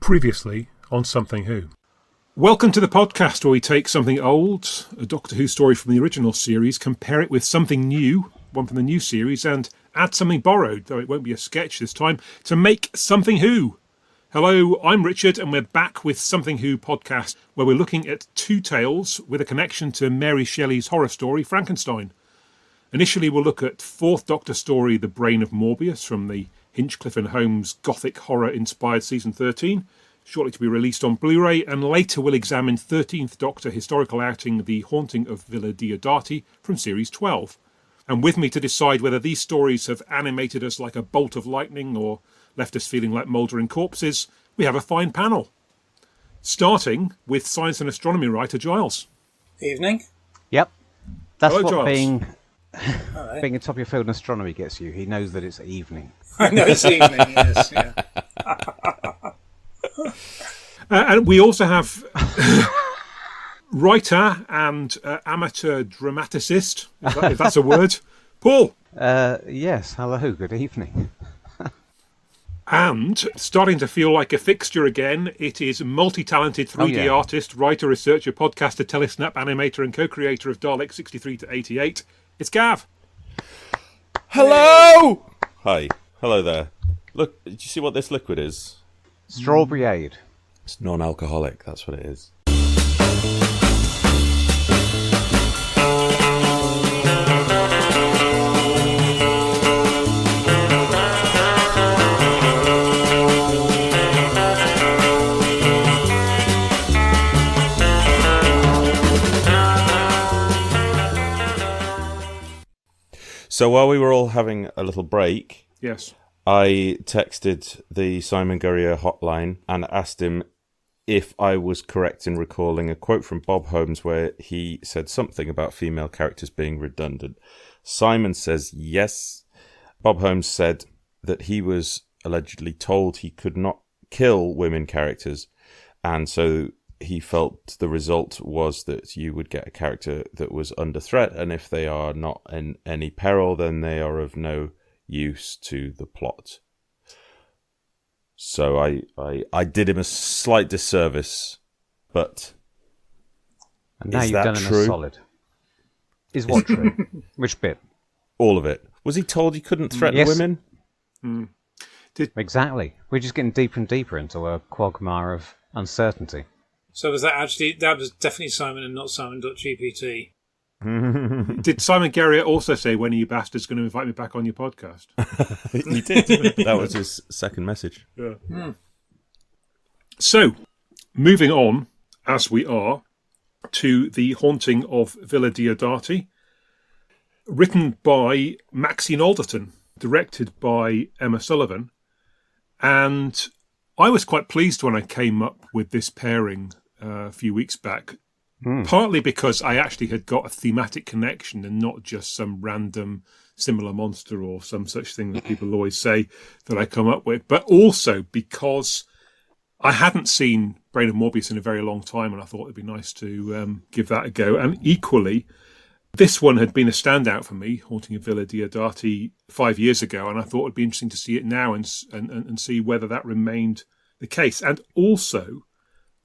Previously on Something Who. Welcome to the podcast where we take something old, a Doctor Who story from the original series, compare it with something new, one from the new series, and add something borrowed, though it won't be a sketch this time, to make Something Who. Hello, I'm Richard, and we're back with Something Who podcast, where we're looking at two tales with a connection to Mary Shelley's horror story, Frankenstein. Initially, we'll look at fourth Doctor story, The Brain of Morbius, from the Hinchcliffe and Holmes gothic horror-inspired season 13, shortly to be released on Blu-ray, and later we'll examine 13th Doctor historical outing, The Haunting of Villa Diodati, from series 12. And with me to decide whether these stories have animated us like a bolt of lightning or left us feeling like mouldering corpses, we have a fine panel. Starting with science and astronomy writer Giles. Evening. Yep. That's Hello, what Giles. being a top of your field in astronomy gets you. He knows that it's evening. I know it's evening, yes. Yeah. And we also have writer and amateur dramaticist, if that's a word, Paul. Yes, hello, good evening. And starting to feel like a fixture again, it is multi-talented 3D artist, writer, researcher, podcaster, telesnap animator and co-creator of Dalek 63 to 88. It's Gav. Hello! Hi. Hello there. Look, did you see what this liquid is? Strawberry Aid. It's non-alcoholic, that's what it is. So while we were all having a little break, Yes. I texted the Simon Gurrier hotline and asked him if I was correct in recalling a quote from Bob Holmes where he said something about female characters being redundant. Simon says yes. Bob Holmes said that he was allegedly told he could not kill women characters, and so he felt the result was that you would get a character that was under threat, and if they are not in any peril, then they are of no use to the plot. So I did him a slight disservice, but And now is you've that done him true? a solid. Is what true? Which bit? All of it. Was he told he couldn't threaten Yes. women? Exactly. We're just getting deeper and deeper into a quagmire of uncertainty. So was that was definitely Simon and not Simon.gpt? Did Simon Gurrier also say, when are you bastards going to invite me back on your podcast? He did. That was his second message. Yeah. So, moving on, as we are, to The Haunting of Villa Diodati, written by Maxine Alderton, directed by Emma Sullivan, and I was quite pleased when I came up with this pairing a few weeks back, partly because I actually had got a thematic connection and not just some random similar monster or some such thing that people always say that I come up with, but also because I hadn't seen Brain of Morbius in a very long time, and I thought it'd be nice to give that a go. And equally, this one had been a standout for me, Haunting of Villa Diodati, 5 years ago, and I thought it'd be interesting to see it now and see whether that remained the case. And also,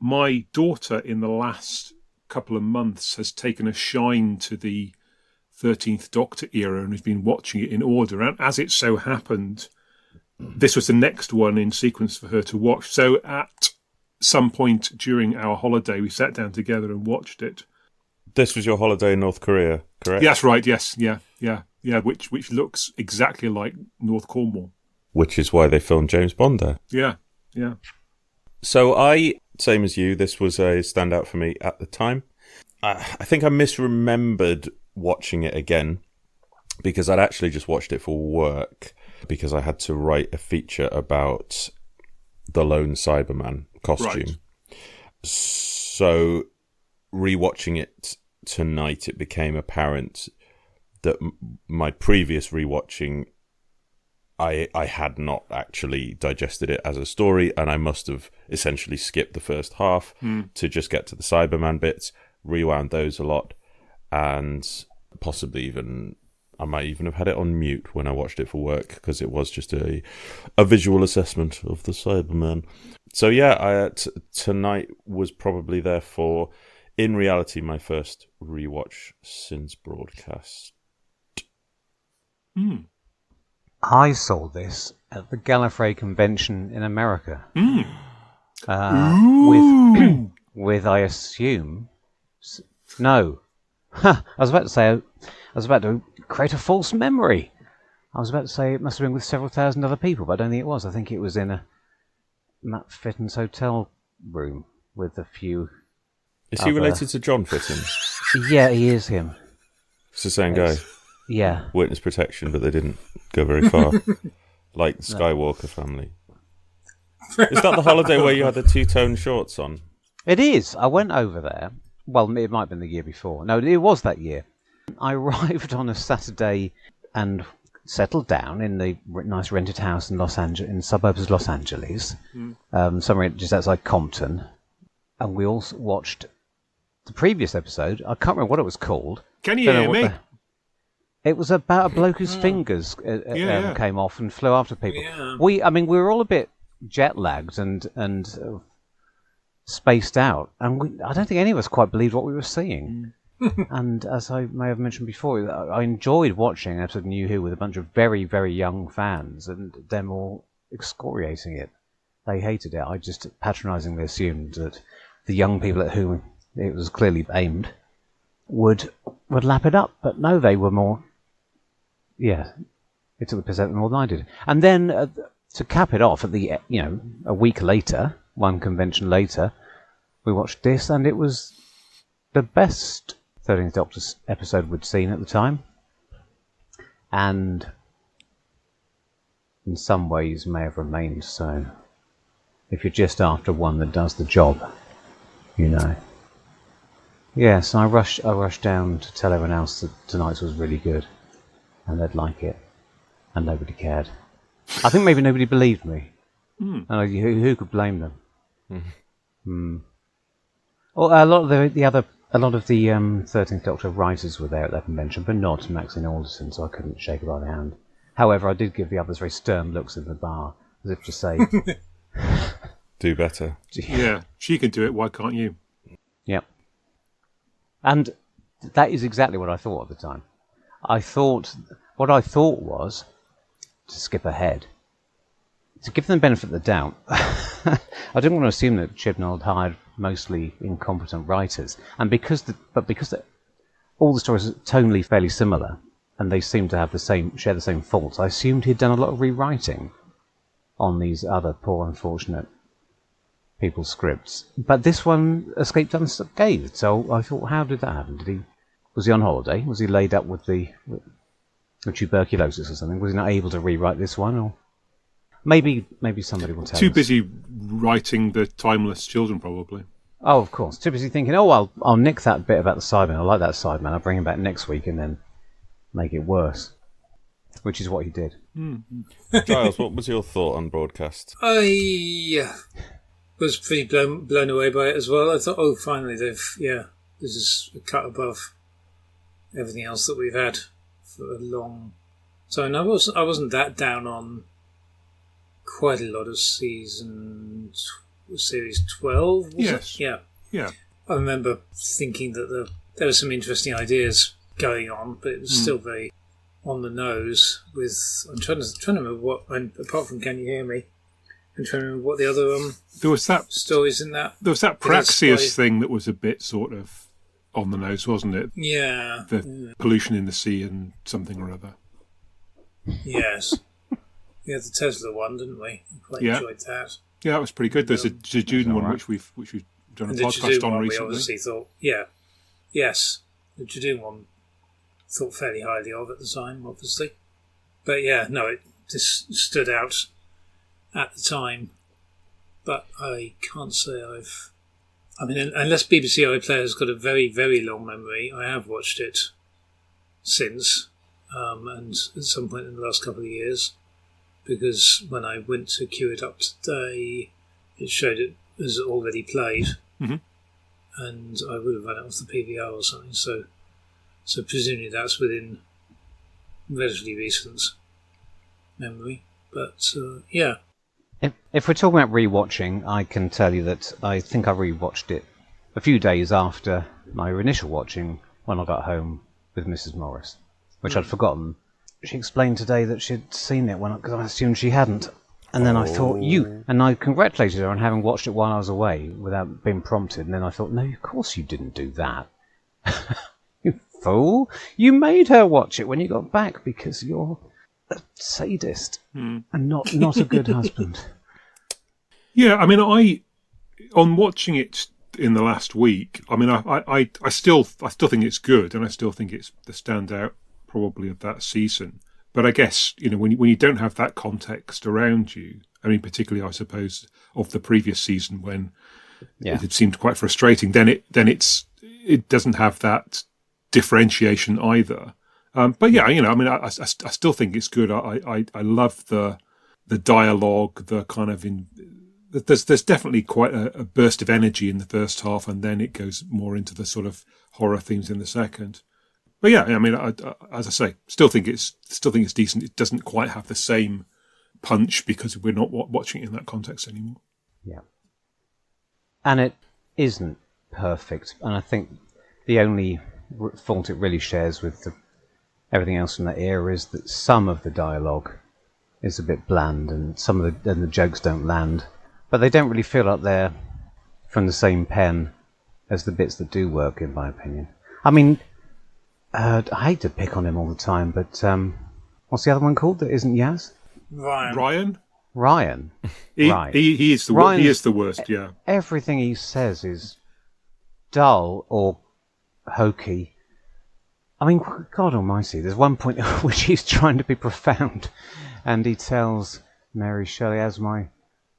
my daughter in the last couple of months has taken a shine to the 13th Doctor era and has been watching it in order. And as it so happened, this was the next one in sequence for her to watch. So at some point during our holiday, we sat down together and watched it. This was your holiday in North Korea, correct? Yeah, that's right, yes, yeah, which looks exactly like North Cornwall. Which is why they filmed James Bond there. Yeah. So I, same as you, this was a standout for me at the time. I think I misremembered watching it again because I'd actually just watched it for work because I had to write a feature about the lone Cyberman costume. Right. So rewatching it tonight, it became apparent that my previous rewatching, I had not actually digested it as a story, and I must have essentially skipped the first half to just get to the Cyberman bits, rewound those a lot, and possibly even I might even have had it on mute when I watched it for work because it was just a visual assessment of the Cyberman. So yeah, tonight was probably therefore, in reality, my first rewatch since broadcast. I saw this at the Gallifrey convention in America. With I assume, no. I was about to create a false memory. I was about to say it must have been with several thousand other people, but I don't think it was. I think it was in a Matt Fitton's hotel room with a few. Is he related to John Fitton? Yeah, he is him. It's the same guy. Yeah. Witness protection, but they didn't go very far. Like the Skywalker family. Is that the holiday where you had the two-tone shorts on? It is. I went over there. Well, it might have been the year before. No, it was that year. I arrived on a Saturday and settled down in the nice rented house in Los Angeles, in the suburbs of Los Angeles, somewhere just outside Compton. And we also watched the previous episode. I can't remember what it was called. Can you hear me? It was about a bloke whose fingers came off and flew after people. Yeah. We were all a bit jet lagged and spaced out, and I don't think any of us quite believed what we were seeing. And as I may have mentioned before, I enjoyed watching an episode of New Who with a bunch of very, very young fans, and them all excoriating it. They hated it. I just patronisingly assumed that the young people at whom it was clearly aimed would lap it up, but no, they were more. Yeah, it took the piss out of them more than I did. And then to cap it off, at the a week later, one convention later, we watched this, and it was the best 13th Doctor episode we'd seen at the time, and in some ways may have remained so. If you're just after one that does the job, you know. Yes, I rushed down to tell everyone else that tonight's was really good, and they'd like it, and nobody cared. I think maybe nobody believed me. And who could blame them? Well, a lot of the 13th Doctor writers were there at that convention, but not Maxine Alderson, so I couldn't shake her by the hand. However, I did give the others very stern looks in the bar, as if to say, do better. Yeah, she can do it, why can't you? Yep. And that is exactly what I thought at the time. What I thought was, to skip ahead, to give them the benefit of the doubt, I didn't want to assume that Chibnall had hired mostly incompetent writers, and because all the stories are tonally fairly similar, and they seem to have share the same faults, I assumed he'd done a lot of rewriting on these other poor, unfortunate people's scripts. But this one escaped unscathed, so I thought, how did that happen? Was he on holiday? Was he laid up with tuberculosis or something? Was he not able to rewrite this one? Or maybe somebody will tell us. Too busy writing the Timeless Children, probably. Oh, of course. Too busy thinking, I'll nick that bit about the Sideman. I like that Sideman. I'll bring him back next week and then make it worse. Which is what he did. Giles, what was your thought on broadcast? I was pretty blown away by it as well. I thought, finally this is a cut above everything else that we've had for a long time. I wasn't that down on quite a lot of series 12. Yes. Yeah. Yeah. I remember thinking that there were some interesting ideas going on, but it was still very on the nose. I'm trying to remember what. Apart from "Can You Hear Me?" I'm trying to remember what the other there was that stories in that. There was that Praxeus thing that was a bit sort of on the nose, wasn't it? Yeah. The pollution in the sea and something or other. Yes. We had the Tesla one, didn't we? I quite enjoyed that. Yeah, that was pretty good. There's a Juden one which we've done a podcast on recently. We obviously thought, yes, the Juden one thought fairly highly of at the time, obviously. But it just stood out at the time. But I can't say unless BBC iPlayer has got a very, very long memory, I have watched it since, and at some point in the last couple of years. Because when I went to queue it up today, it showed it as already played, and I would have run it off the PVR or something. So presumably that's within relatively recent memory. But If we're talking about rewatching, I can tell you that I think I rewatched it a few days after my initial watching when I got home with Mrs. Morris, which I'd forgotten. She explained today that she'd seen it because I assumed she hadn't. And then I thought, and I congratulated her on having watched it while I was away without being prompted. And then I thought, no, of course you didn't do that. You fool. You made her watch it when you got back because you're a sadist and not a good husband. Yeah, I mean, on watching it in the last week, I mean, I still think it's good, and I still think it's the standout probably of that season. But I guess, when you don't have that context around you, I mean, particularly, I suppose, of the previous season when it had seemed quite frustrating, then it doesn't have that differentiation either. But yeah, I mean, I still think it's good. I love the dialogue, the kind of there's definitely quite a burst of energy in the first half, and then it goes more into the sort of horror themes in the second. But yeah, I mean, as I say, still think it's decent. It doesn't quite have the same punch because we're not watching it in that context anymore. Yeah, and it isn't perfect, and I think the only fault it really shares with everything else from that era is that some of the dialogue is a bit bland, and some of the jokes don't land, but they don't really feel like they're from the same pen as the bits that do work, in my opinion. I mean, I hate to pick on him all the time, but what's the other one called that isn't Yaz? Ryan. He is the worst. Yeah. Everything he says is dull or hokey. I mean, God Almighty! There's one point at which he's trying to be profound, and he tells Mary Shelley, as my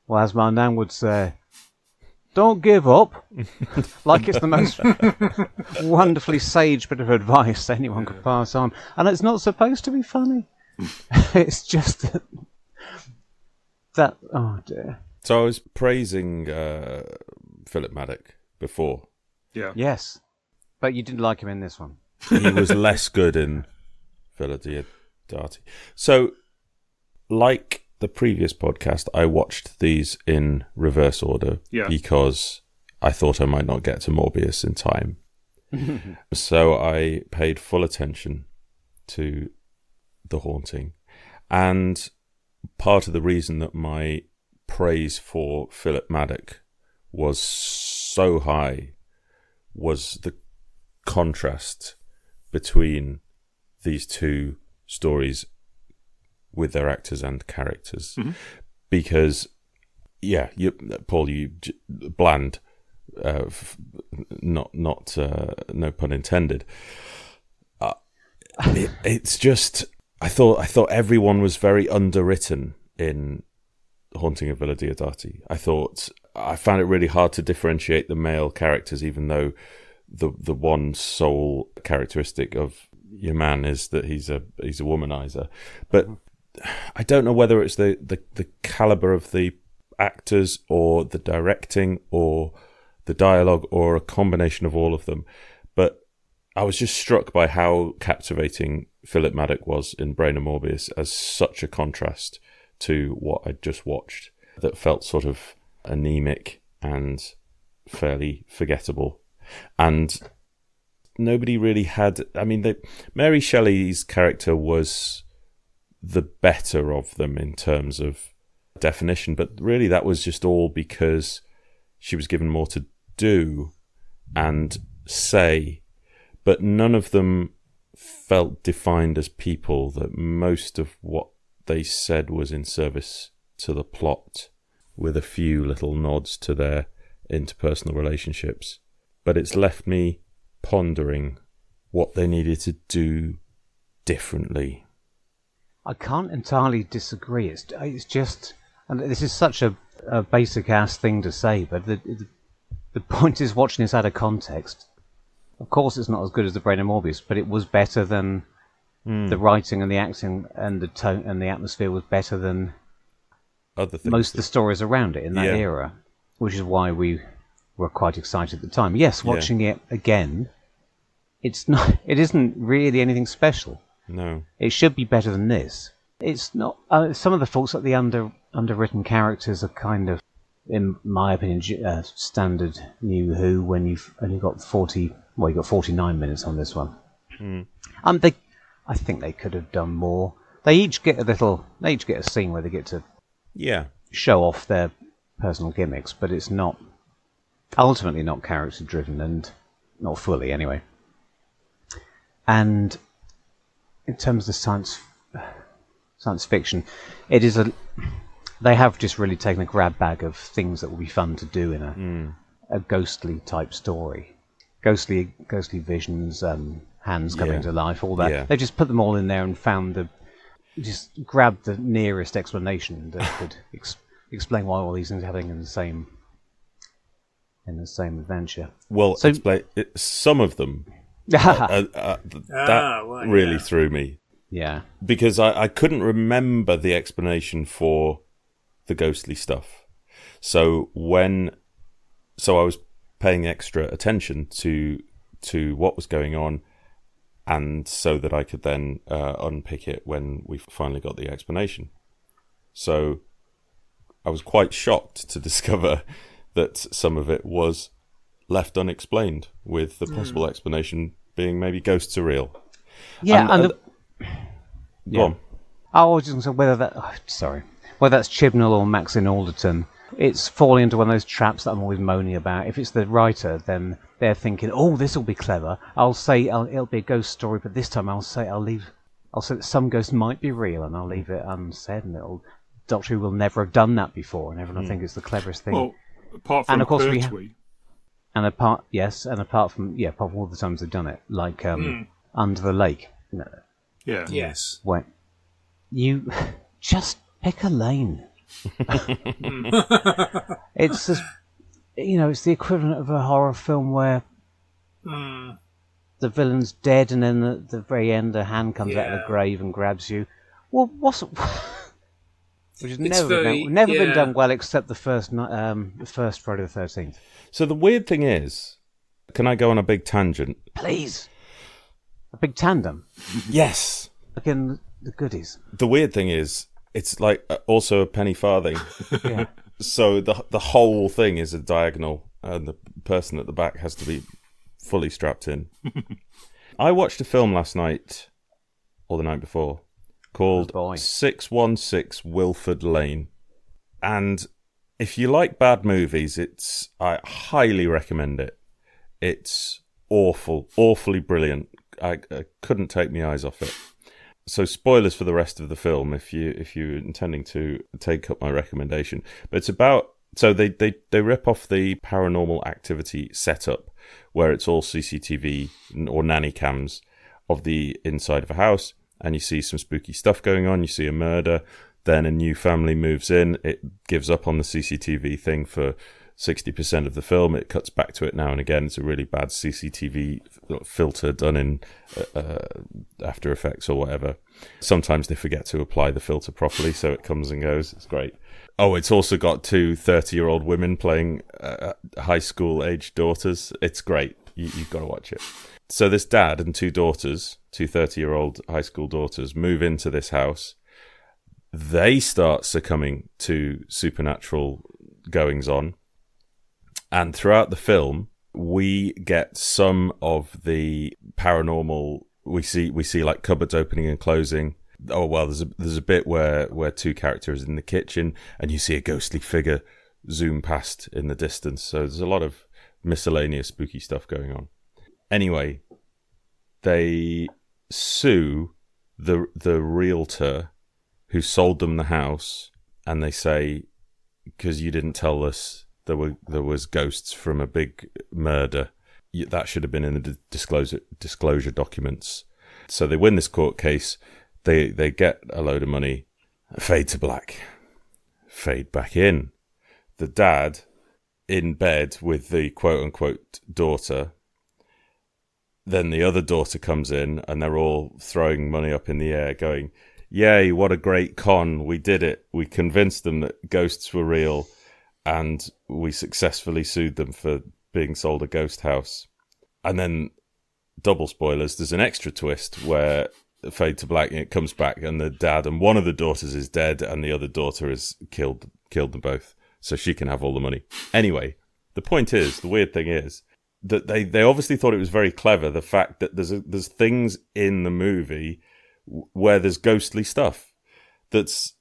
nan would say, "Don't give up," like it's the most wonderfully sage bit of advice anyone could pass on. And it's not supposed to be funny. It's just that, oh dear. So I was praising Philip Maddock before. Yeah. Yes. But you didn't like him in this one. He was less good in Villa Diodati. So, like the previous podcast, I watched these in reverse order because I thought I might not get to Morbius in time. So I paid full attention to The Haunting. And part of the reason that my praise for Philip Maddock was so high was the contrast between these two stories with their actors and characters. Mm-hmm. Because, Paul, bland, no pun intended. It's just, I thought everyone was very underwritten in Haunting of Villa Diodati. I found it really hard to differentiate the male characters, even though the one sole characteristic of your man is that he's a womanizer. But I don't know whether it's the caliber of the actors or the directing or the dialogue or a combination of all of them. But I was just struck by how captivating Philip Maddock was in Brain of Morbius as such a contrast to what I'd just watched that felt sort of anemic and fairly forgettable. And nobody really had... I mean, Mary Shelley's character was the better of them in terms of definition, but really that was just all because she was given more to do and say, but none of them felt defined as people. That most of what they said was in service to the plot, with a few little nods to their interpersonal relationships. But it's left me pondering what they needed to do differently. I can't entirely disagree. It's just, and this is such a basic ass thing to say, but the point is, watching this out of context. Of course, it's not as good as the Brain of Morbius, but it was better than the writing and the acting and the tone and the atmosphere was better than other things. Most of the stories around it in that era, which is why we were quite excited at the time. Yes, watching it again, it isn't really anything special. No. It should be better than this. It's not. Some of the faults that the underwritten characters are kind of, in my opinion, standard New Who. When you've only got 49 minutes on this one. I think they could have done more. They each get a scene where they get to show off their personal gimmicks, but it's not ultimately not character driven, and not fully anyway. And in terms of science fiction, they have just really taken a grab bag of things that will be fun to do in a ghostly type story. Ghostly visions, hands coming to life, all that. Yeah. They just put them all in there and just grabbed the nearest explanation that could explain why all these things are happening in the same adventure. Well, some of them. That really threw me. Yeah. Because I couldn't remember the explanation for the ghostly stuff. So I was paying extra attention to what was going on, and so that I could then unpick it when we finally got the explanation. So I was quite shocked to discover that some of it was left unexplained, with the possible explanation being maybe ghosts are real. Yeah, go on. I was just going to say whether that's Chibnall or Maxine Alderton, it's falling into one of those traps that I'm always moaning about. If it's the writer, then they're thinking, "Oh, this will be clever. I'll say it'll be a ghost story, but this time I'll say that some ghost might be real, and I'll leave it unsaid, and Doctor Who will never have done that before, and everyone will think it's the cleverest thing." Well, apart from Pertwee. Apart from all the times they've done it, like Under the Lake. No. Yeah. Yes. Wait. You just pick a lane. It's just, it's the equivalent of a horror film where the villain's dead, and then at the very end a hand comes out of the grave and grabs you. Well, which has never been done well, except the first Friday the 13th. So the weird thing is, can I go on a big tangent? Please. A big tandem. Yes. Again, the goodies. The weird thing is, it's like also a penny farthing. Yeah. So the whole thing is a diagonal, and the person at the back has to be fully strapped in. I watched a film last night, or the night before, called 616 Wilford Lane. And if you like bad movies, I highly recommend it. It's awfully brilliant. I couldn't take my eyes off it. So spoilers for the rest of the film if you're intending to take up my recommendation. But it's about, so they rip off the Paranormal Activity setup, where it's all CCTV or nanny cams of the inside of a house, and you see some spooky stuff going on. You see a murder, then a new family moves in. It gives up on the CCTV thing for 60% of the film. It cuts back to it now and again. It's a really bad CCTV filter done in After Effects or whatever. Sometimes they forget to apply the filter properly, so it comes and goes. It's great. Oh, it's also got two 30-year-old women playing high school-aged daughters. It's great. You've got to watch it. So this dad and two daughters, two 30-year-old high school daughters, move into this house. They start succumbing to supernatural goings-on. And throughout the film, we get some of the paranormal. We see like cupboards opening and closing. Oh well, there's a bit where two characters are in the kitchen, and you see a ghostly figure zoom past in the distance. So there's a lot of miscellaneous spooky stuff going on. Anyway, they sue the realtor who sold them the house, and they say, because you didn't tell us there was ghosts from a big murder, that should have been in the disclosure documents. So they win this court case. They get a load of money. Fade to black. Fade back in. The dad in bed with the quote-unquote daughter. Then the other daughter comes in, and they're all throwing money up in the air going, "Yay, what a great con. We did it. We convinced them that ghosts were real, and we successfully sued them for being sold a ghost house." And then, double spoilers, there's an extra twist where fade to black, and it comes back, and the dad and one of the daughters is dead, and the other daughter has killed them both, so she can have all the money. Anyway, the point is, the weird thing is that they obviously thought it was very clever, the fact that there's things in the movie where there's ghostly stuff that's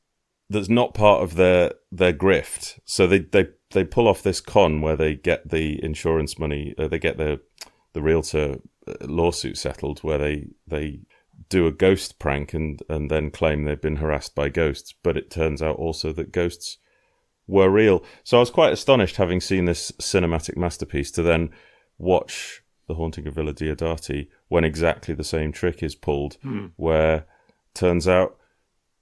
not part of their grift. So they pull off this con where they get the insurance money, they get the realtor lawsuit settled, where they do a ghost prank and then claim they've been harassed by ghosts, but it turns out also that ghosts were real. So I was quite astonished, having seen this cinematic masterpiece, to then watch The Haunting of Villa Diodati when exactly the same trick is pulled, where turns out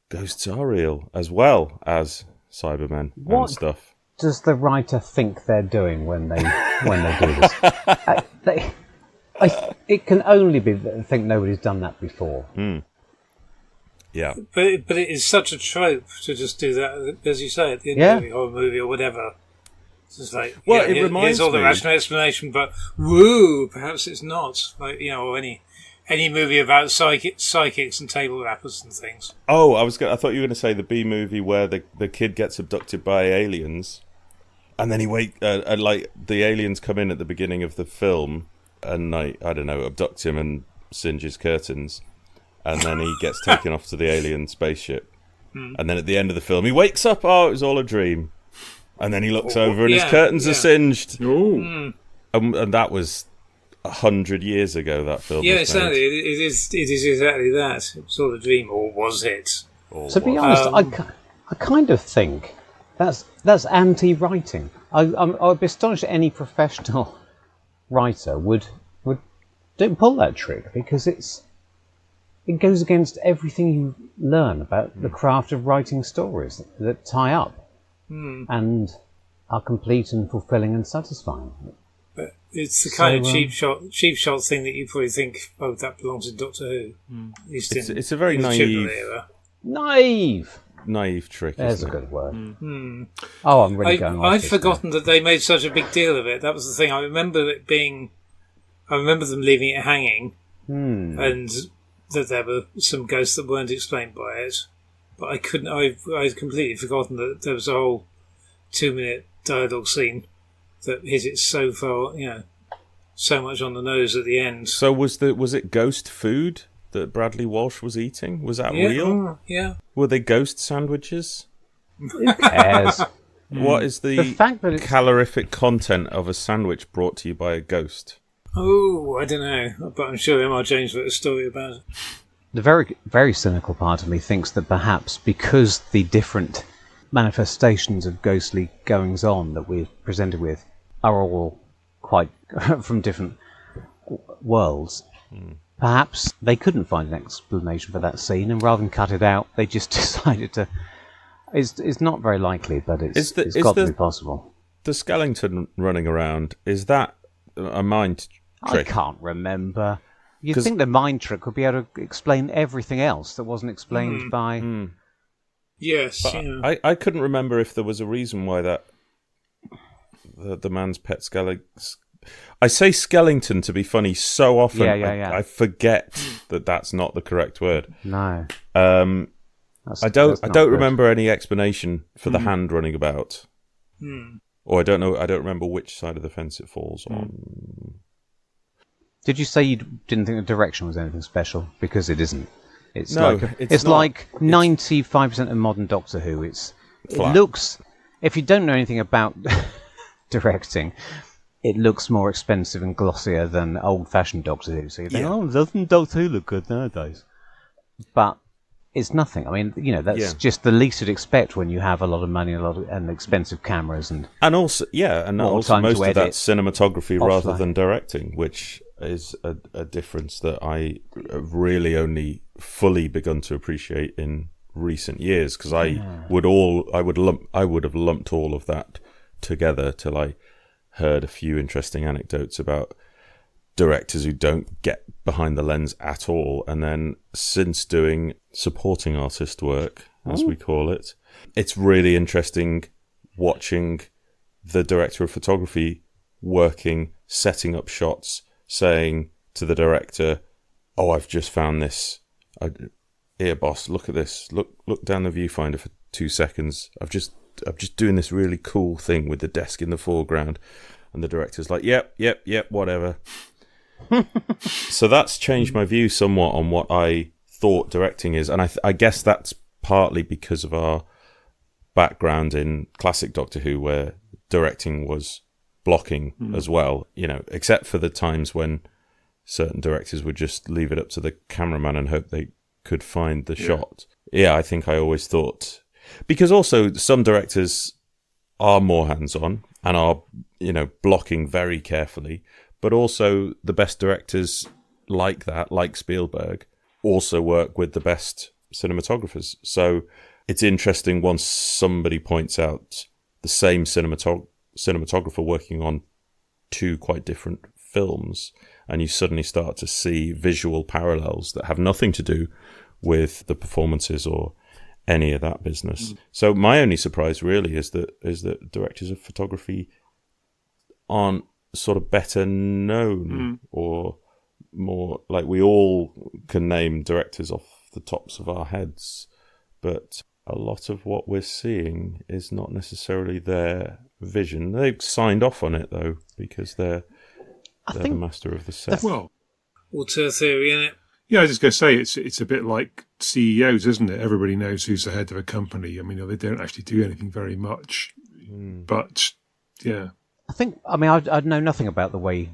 ghosts are real as well as Cybermen and stuff. Does the writer think they're doing when they do this? It can only be that they think nobody's done that before. Yeah, but it is such a trope to just do that, as you say, at the end of the horror movie or whatever. It's just like, well, it reminds here's all the me. rational explanation, but woo, perhaps it's not. Like, or any movie about psychics and table rappers and things. Oh, I thought you were going to say the B movie where the kid gets abducted by aliens, and then he like the aliens come in at the beginning of the film and I don't know, abduct him and singe his curtains, and then he gets taken off to the alien spaceship, and then at the end of the film he wakes up. Oh, it was all a dream, and then he looks over and his curtains are singed. And that was 100 years ago. That film. Yeah, was exactly. made. It is exactly that. It was all a dream, or was it? To be honest, I kind of think that's anti-writing. I'd be astonished if any professional writer would don't pull that trick, because it goes against everything you learn about the craft of writing stories that tie up and are complete and fulfilling and satisfying. But it's the kind of cheap shot thing that you probably think, oh, that belongs in Doctor Who. At least It's a very naive trick. There's a good word. Oh, I'm really going. I'd forgotten that they made such a big deal of it. That was the thing. I remember them leaving it hanging, and that there were some ghosts that weren't explained by it. But I'd completely forgotten that there was a whole 2-minute dialogue scene that hit it so far, so much on the nose at the end. So was it ghost food that Bradley Walsh was eating? Was that real? Yeah. Were they ghost sandwiches? Who cares? What is the fact that calorific content of a sandwich brought to you by a ghost? Oh, I don't know, but I'm sure M.R. James wrote a story about it. The very, very cynical part of me thinks that perhaps because the different manifestations of ghostly goings-on that we're presented with are all quite from different worlds, perhaps they couldn't find an explanation for that scene, and rather than cut it out, they just decided to... It's not very likely, but it's got to be possible. The skeleton running around, is that a mind trick? I can't remember. You'd think the mind trick would be able to explain everything else that wasn't explained by... Yes. I couldn't remember if there was a reason why that the man's pet skeleton... I say skeleton to be funny so often. I forget that that's not the correct word. No. I don't remember any explanation for the hand running about. Or I don't remember which side of the fence it falls on. Did you say you didn't think the direction was anything special? Because it isn't. It's it's like 95% of modern Doctor Who. It looks, if you don't know anything about directing, it looks more expensive and glossier than old-fashioned Doctor Who. So you think, doesn't Doctor Who look good nowadays? But it's nothing. I mean, that's just the least you'd expect when you have a lot of money and expensive cameras and also most of that cinematography rather than directing, which is a difference that I have really only fully begun to appreciate in recent years, because I would have lumped all of that together till I heard a few interesting anecdotes about directors who don't get behind the lens at all, and then since doing supporting artist work, as we call it, it's really interesting watching the director of photography working, setting up shots, saying to the director, "Oh, I've just found this Here, boss, look at this. Look down the viewfinder for 2 seconds. I'm just doing this really cool thing with the desk in the foreground. And the director's like, yep, whatever. So that's changed my view somewhat on what I thought directing is. And I guess that's partly because of our background in classic Doctor Who, where directing was blocking as well, except for the times when certain directors would just leave it up to the cameraman and hope they could find the shot. Yeah, I think I always thought... Because also some directors are more hands-on and are, blocking very carefully, but also the best directors like that, like Spielberg, also work with the best cinematographers. So it's interesting once somebody points out the same cinematographer working on 2 quite different films, and you suddenly start to see visual parallels that have nothing to do with the performances or any of that business. So my only surprise really is that directors of photography aren't sort of better known, or more like we all can name directors off the tops of our heads, but a lot of what we're seeing is not necessarily their vision. They've signed off on it though, because they're the master of the set. Well, auteur theory in it. Yeah, I was just going to say, it's a bit like CEOs, isn't it? Everybody knows who's the head of a company. I mean, they don't actually do anything very much. But, yeah. I know nothing about the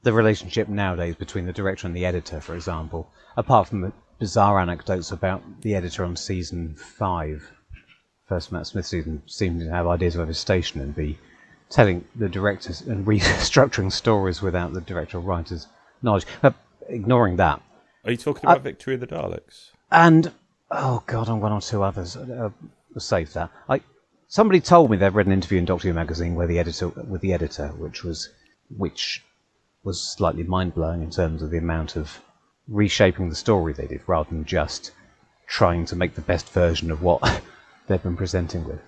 relationship nowadays between the director and the editor, for example, apart from the bizarre anecdotes about the editor on season 5, first Matt Smith season, seeming to have ideas of station and be telling the directors and restructuring stories without the director or writer's knowledge. But ignoring that. Are you talking about Victory of the Daleks? And, oh God, on 1 or 2 others. We'll save that. Somebody told me they'd read an interview in Doctor Who magazine with the editor, which was slightly mind-blowing in terms of the amount of reshaping the story they did, rather than just trying to make the best version of what they've been presenting with.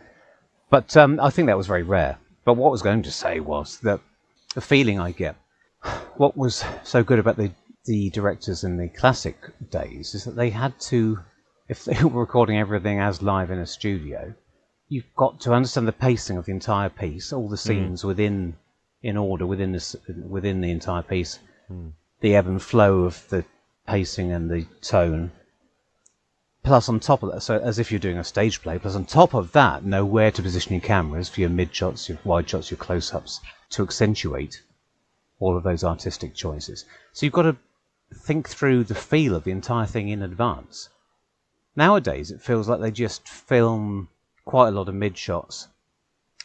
But I think that was very rare. But what I was going to say was that the feeling I get, what was so good about the directors in the classic days is that they had to, if they were recording everything as live in a studio, you've got to understand the pacing of the entire piece, all the scenes in order within the entire piece, the ebb and flow of the pacing and the tone. Plus on top of that, so as if you're doing a stage play, plus on top of that, know where to position your cameras for your mid-shots, your wide shots, your close-ups, to accentuate all of those artistic choices. So you've got to think through the feel of the entire thing in advance. Nowadays, it feels like they just film quite a lot of mid-shots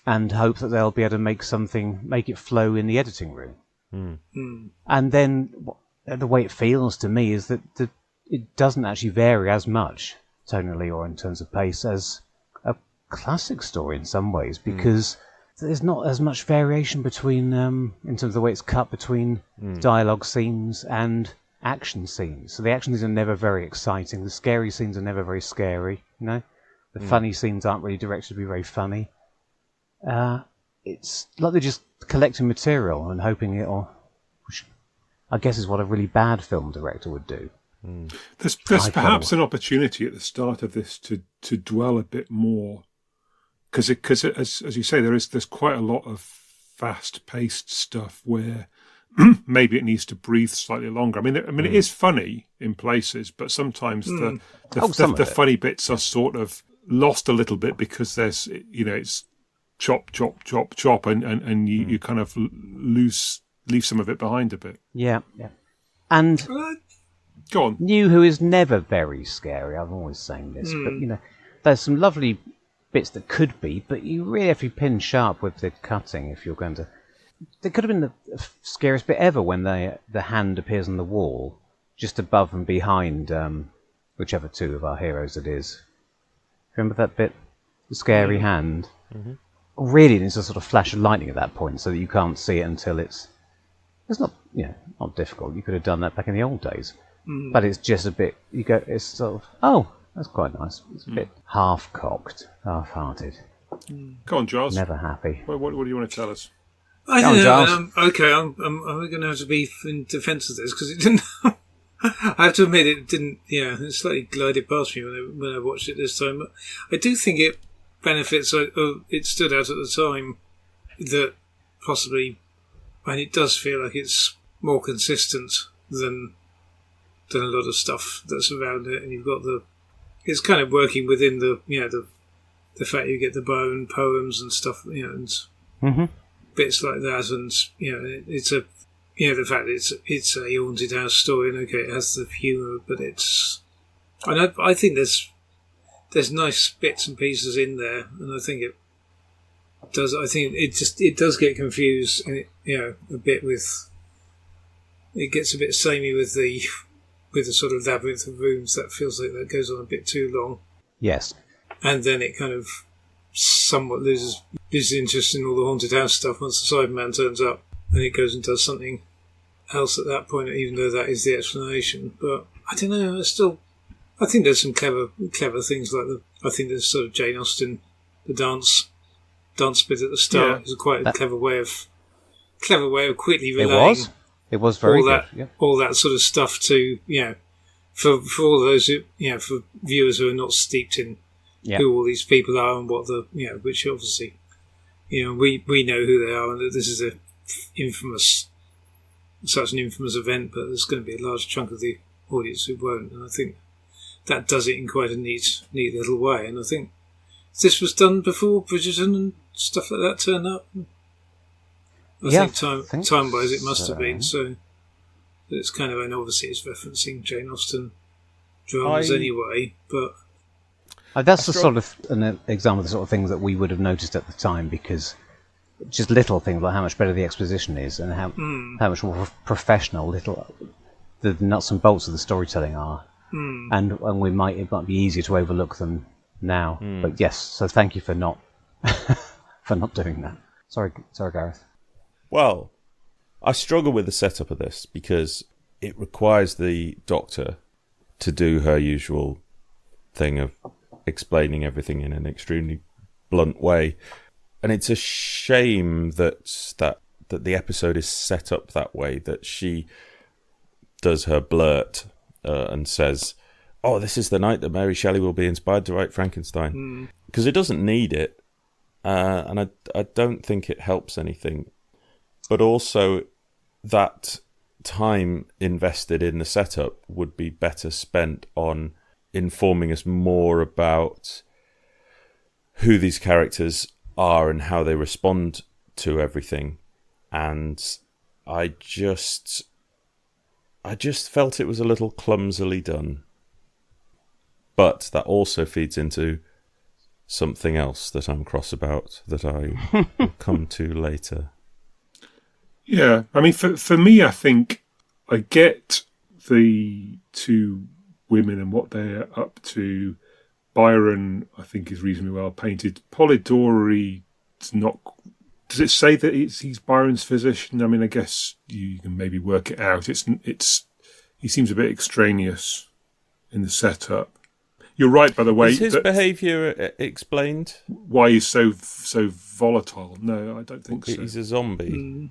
and hope that they'll be able to make it flow in the editing room. And then the way it feels to me is that it doesn't actually vary as much tonally or in terms of pace as a classic story in some ways, because there's not as much variation between in terms of the way it's cut between dialogue scenes and action scenes. So the action scenes are never very exciting. The scary scenes are never very scary. The funny scenes aren't really directed to be very funny. It's like they're just collecting material and hoping it'll, which I guess is what a really bad film director would do. There's perhaps an opportunity at the start of this to dwell a bit more, because as you say, there's quite a lot of fast-paced stuff where maybe it needs to breathe slightly longer. I mean, it is funny in places, but sometimes the funny bits are sort of lost a little bit because there's it's chop, chop, chop, chop, and you kind of leave some of it behind a bit. Yeah. And go on. New Who is never very scary. I'm always saying this, but there's some lovely bits that could be, but you really have to be pin sharp with the cutting if you're going to. There could have been the scariest bit ever when the hand appears on the wall just above and behind whichever 2 of our heroes it is. Remember that bit? The scary hand? Mm-hmm. Really, it's a sort of flash of lightning at that point so that you can't see it until it's not difficult. You could have done that back in the old days. But it's just a bit, it's sort of, that's quite nice. It's a bit half-cocked, half-hearted. Go on, Giles. Never happy. What do you want to tell us? I don't know. Okay, I'm going to have to be in defence of this because it didn't. I have to admit it didn't. Yeah, it slightly glided past me when I watched it this time. But I do think it benefits. It stood out at the time that possibly, and it does feel like it's more consistent than a lot of stuff that's around it. And you've got it's kind of working within the fact you get the bone poems and stuff, and bits like that, and it's a. The fact it's a haunted house story, and okay, it has the humour, but I think there's nice bits and pieces in there, and I think it does. I think it does get confused, a bit with. It gets a bit samey with the sort of labyrinth of rooms. That feels like that goes on a bit too long. Yes, and then it kind of somewhat loses interest in all the haunted house stuff once the Cyberman turns up, and it goes and does something else at that point, even though that is the explanation. But I don't know. I think there's some clever things like I think there's sort of Jane Austen, the dance bit at the start is quite a clever way of quickly relaying. It was very good. All that sort of stuff to for all those for viewers who are not steeped in who all these people are and what which obviously we know who they are, and that this is such an infamous event, but there's going to be a large chunk of the audience who won't, and I think that does it in quite a neat little way. And I think this was done before Bridgerton and stuff like that turned up. I think time-wise it must have been, so it's kind of, and obviously it's referencing Jane Austen dramas anyway, but... That's the sort of an example of the sort of things that we would have noticed at the time, because just little things like how much better the exposition is and how much more professional the nuts and bolts of the storytelling are, and it might be easier to overlook them now. But yes, so thank you for not doing that. Sorry, Gareth. Well, I struggle with the setup of this because it requires the Doctor to do her usual thing of explaining everything in an extremely blunt way. And it's a shame that the episode is set up that way, that she does her blurt and says, "Oh, this is the night that Mary Shelley will be inspired to write Frankenstein," because it doesn't need it, and I don't think it helps anything. But also, that time invested in the setup would be better spent on informing us more about who these characters are and how they respond to everything. And I just felt it was a little clumsily done. But that also feeds into something else that I'm cross about that I will come to later. Yeah, I mean, for me, I think I get the two women and what they're up to. Byron, I think, is reasonably well painted. Polidori, it's not. Does it say that he's Byron's physician? I mean, I guess you can maybe work it out. He seems a bit extraneous in the setup. You're right, by the way. Is his behaviour explained? Why he's so volatile? No, I don't think so. He's a zombie.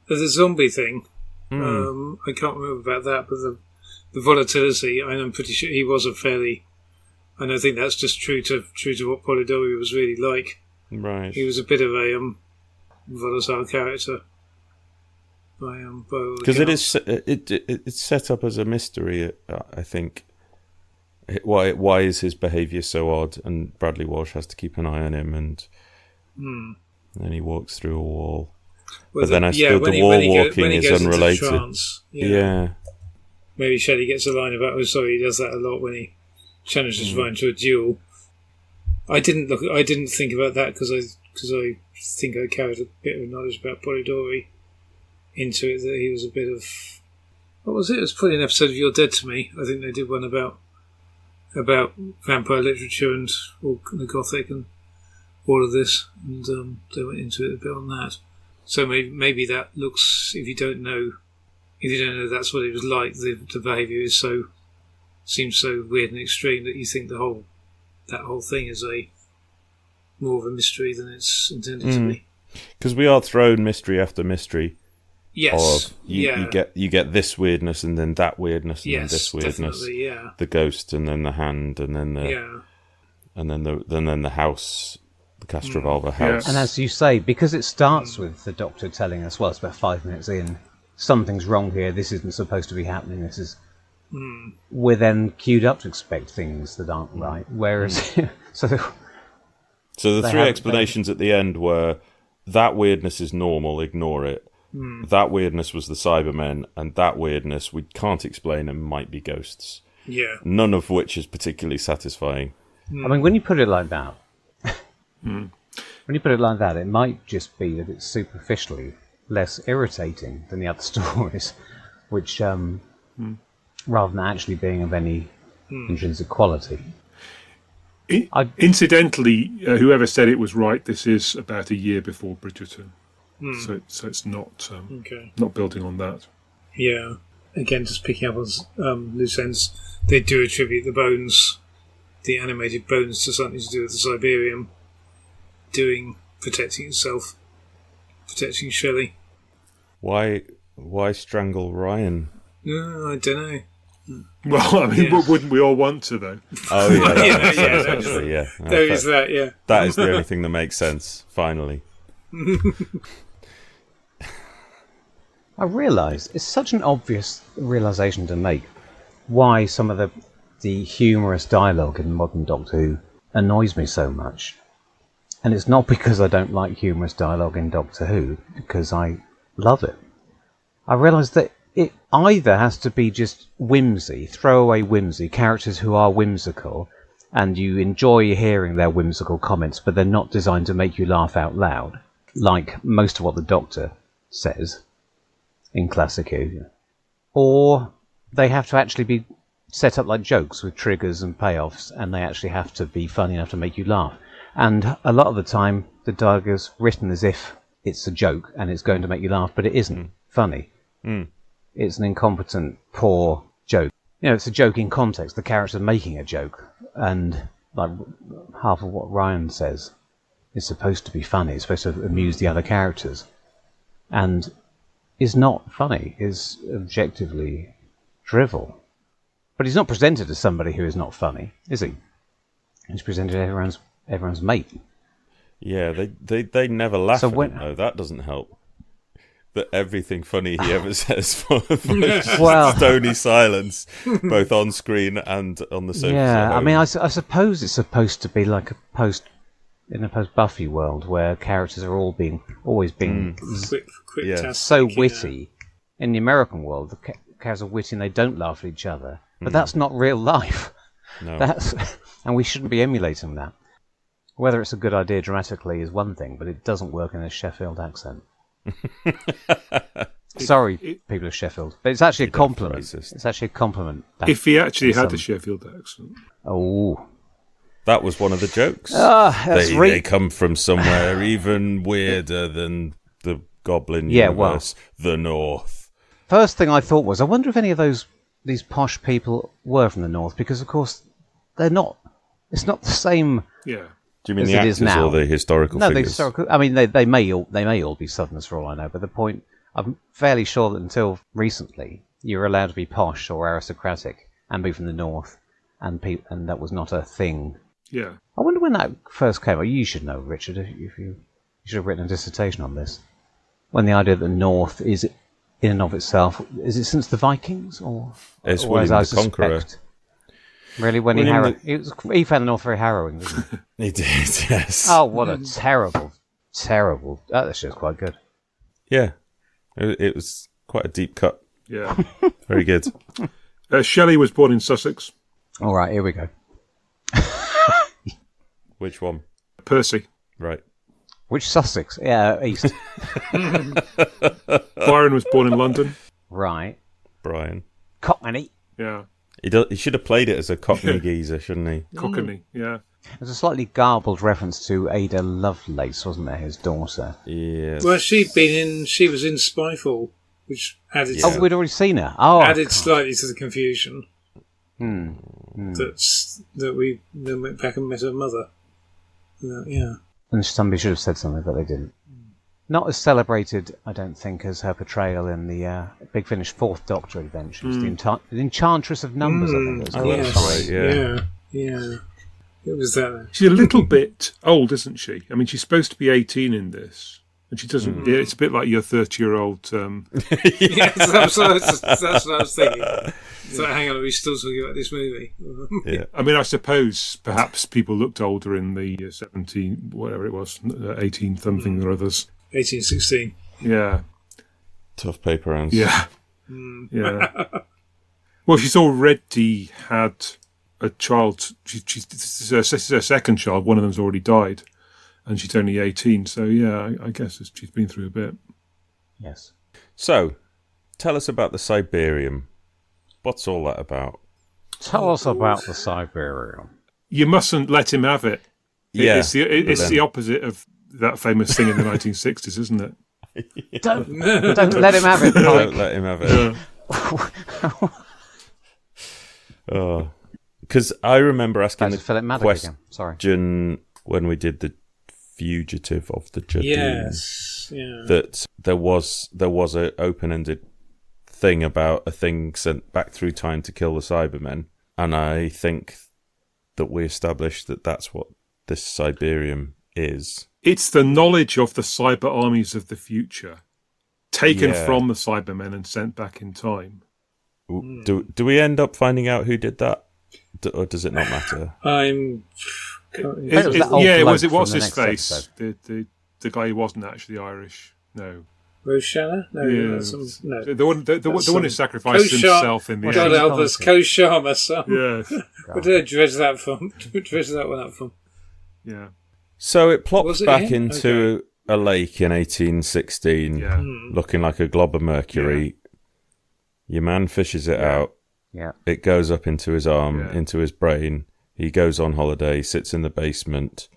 There's a zombie thing. I can't remember about that, but the volatility, I'm pretty sure he was a fairly... And I think that's just true to what Polidori was really like. Right. He was a bit of a volatile character. Because it's set up as a mystery, I think. Why is his behaviour so odd? And Bradley Walsh has to keep an eye on him, and then he walks through a wall. Well, but then I suppose the wall walking is unrelated. Trance, yeah. Mary Shelley gets a line about, he does that a lot when he challenges Ryan to a duel. I didn't think about that because I think I carried a bit of knowledge about Polidori into it, that he was a bit of... What was it? It was probably an episode of You're Dead to Me. I think they did one about vampire literature and all the Gothic and all of this, and they went into it a bit on that. So maybe that looks, if you don't know that's what it was like, the behaviour seems so weird and extreme that you think that whole thing is more of a mystery than it's intended to be. Because we are thrown mystery after mystery Yes. Of you get this weirdness and then that weirdness and then Yes, this weirdness. definitely, yeah. The ghost and then the hand and then the Yeah. and then the house, the Castrovalva house. And as you say, because it starts with the Doctor telling us, well, it's about 5 minutes in, something's wrong here, this isn't supposed to be happening, this is... We're then queued up to expect things that aren't right, whereas... So the three explanations at the end were, that weirdness is normal, ignore it. That weirdness was the Cybermen, and that weirdness we can't explain and might be ghosts. Yeah. None of which is particularly satisfying. I mean, when you put it like that, it might just be that it's superficially less irritating than the other stories, which, rather than actually being of any intrinsic quality. Incidentally, whoever said it was right, this is about a year before Bridgerton. So it's not not building on that. Yeah. Again, just picking up on loose ends, they do attribute the bones, the animated bones, to something to do with the Cyberium protecting itself, protecting Shelley. Why strangle Ryan? I don't know. Well, I mean, wouldn't we all want to, though? Oh, yeah. That Yeah, makes sense, yeah, actually, yeah. There is that, yeah. That is the only thing that makes sense, finally. I realise it's such an obvious realisation to make why some of the humorous dialogue in modern Doctor Who annoys me so much. And it's not because I don't like humorous dialogue in Doctor Who, because I love it. I realise that it either has to be just whimsy, throwaway whimsy, characters who are whimsical, and you enjoy hearing their whimsical comments, but they're not designed to make you laugh out loud, like most of what the Doctor says in Classic Who. Or they have to actually be set up like jokes with triggers and payoffs, and they actually have to be funny enough to make you laugh. And a lot of the time, the dialogue is written as if it's a joke and it's going to make you laugh, but it isn't funny. It's an incompetent, poor joke. You know, it's a joke in context. The character's making a joke, and like half of what Ryan says is supposed to be funny. It's supposed to amuse the other characters, and is not funny. Is objectively drivel. But he's not presented as somebody who is not funny, is he? He's presented as everyone's mate. Yeah, they never laugh So at when- him, though. That doesn't help. That everything funny he ever says for Well- stony silence, both on screen and on the surface. Yeah, at I home. mean, I suppose it's supposed to be like in a post-Buffy world where characters are always being Quick Yeah. task so making, witty. In the American world, the characters are witty and they don't laugh at each other. But that's not real life. No. And we shouldn't be emulating that. Whether it's a good idea dramatically is one thing, but it doesn't work in a Sheffield accent. Sorry, people of Sheffield, but it's actually a compliment. racist. It's actually a compliment. If he actually had some- a Sheffield accent. Oh, That was one of the jokes. that's They come from somewhere even weirder than the Goblin Yeah, well- universe, the North. First thing I thought was, I wonder if any of these posh people were from the north, because of course they're not. It's not the same. Yeah. Do you mean As the it is actors now. or the historical No, the figures? historical. I mean, they may all be Southerners for all I know. But the point, I'm fairly sure that until recently, you were allowed to be posh or aristocratic and be from the north, and that was not a thing. Yeah. I wonder when that first came. You should know, Richard. If you should have written a dissertation on this. When the idea that the north is in and of itself, is it since the Vikings or? It's or as William I the Conqueror. suspect? Really, when he found the north very harrowing, didn't he? He did, yes. Oh, what a terrible. That show's quite good. Yeah. It was quite a deep cut. Yeah. Very good. Shelley was born in Sussex. All right, here we go. Which one? Percy. Right. Which Sussex? Yeah, east. Byron was born in London. Right. Brian. Cockney. Yeah. He should have played it as a Cockney geezer, shouldn't he? Cockney. Yeah. There's a slightly garbled reference to Ada Lovelace, wasn't there, his daughter? Yeah. Well, she was in Spyfall, which added Oh, we'd already seen her. Oh, added slightly to the confusion. Hmm. That we then went back and met her mother. Yeah. And somebody should have said something, but they didn't. Not as celebrated, I don't think, as her portrayal in the Big Finish Fourth Doctor adventure. It was the Enchantress of Numbers, I think it was called. That's right, yeah. It was that. She's a little bit old, isn't she? I mean, she's supposed to be 18 in this. And she doesn't. Yeah, it's a bit like your 30-year-old. Yes, that's what I was thinking. So hang on, are we still talking about this movie? Yeah. I mean, I suppose perhaps people looked older in the 17, whatever it was, 18 something or others. 1816. Yeah. Tough paper rounds. Yeah. Yeah. Well, she's already had a child. This is her second child. One of them's already died. And she's only 18, so yeah, I guess she's been through a bit. Yes. So, tell us about the Cyberium. What's all that about? Tell us about the Cyberium. You mustn't let him have it. Yeah. It's the opposite of that famous thing in the 1960s, isn't it? Don't let him have it, Mike. Don't let him have it. Oh, because I remember asking the Philip Maddock again. Sorry. question when we did the Fugitive of the Jardine. Yes, yeah. That there was a open-ended thing about a thing sent back through time to kill the Cybermen, and I think that we established that that's what this Cyberium is. It's the knowledge of the cyber armies of the future, taken from the Cybermen and sent back in time. Do we end up finding out who did that, or does it not matter? What's his face? The guy who wasn't actually Irish. No. Rose Shanna? No, yeah. No. The one who sacrificed himself in the God end. help us, Ko Sharma, son. Yeah. What did I dredge that from? Dredge that one up from? Yeah. So it plops back into a lake in 1816, looking like a glob of mercury. Yeah. Your man fishes it out. Yeah. It goes up into his arm, into his brain. He goes on holiday, sits in the basement,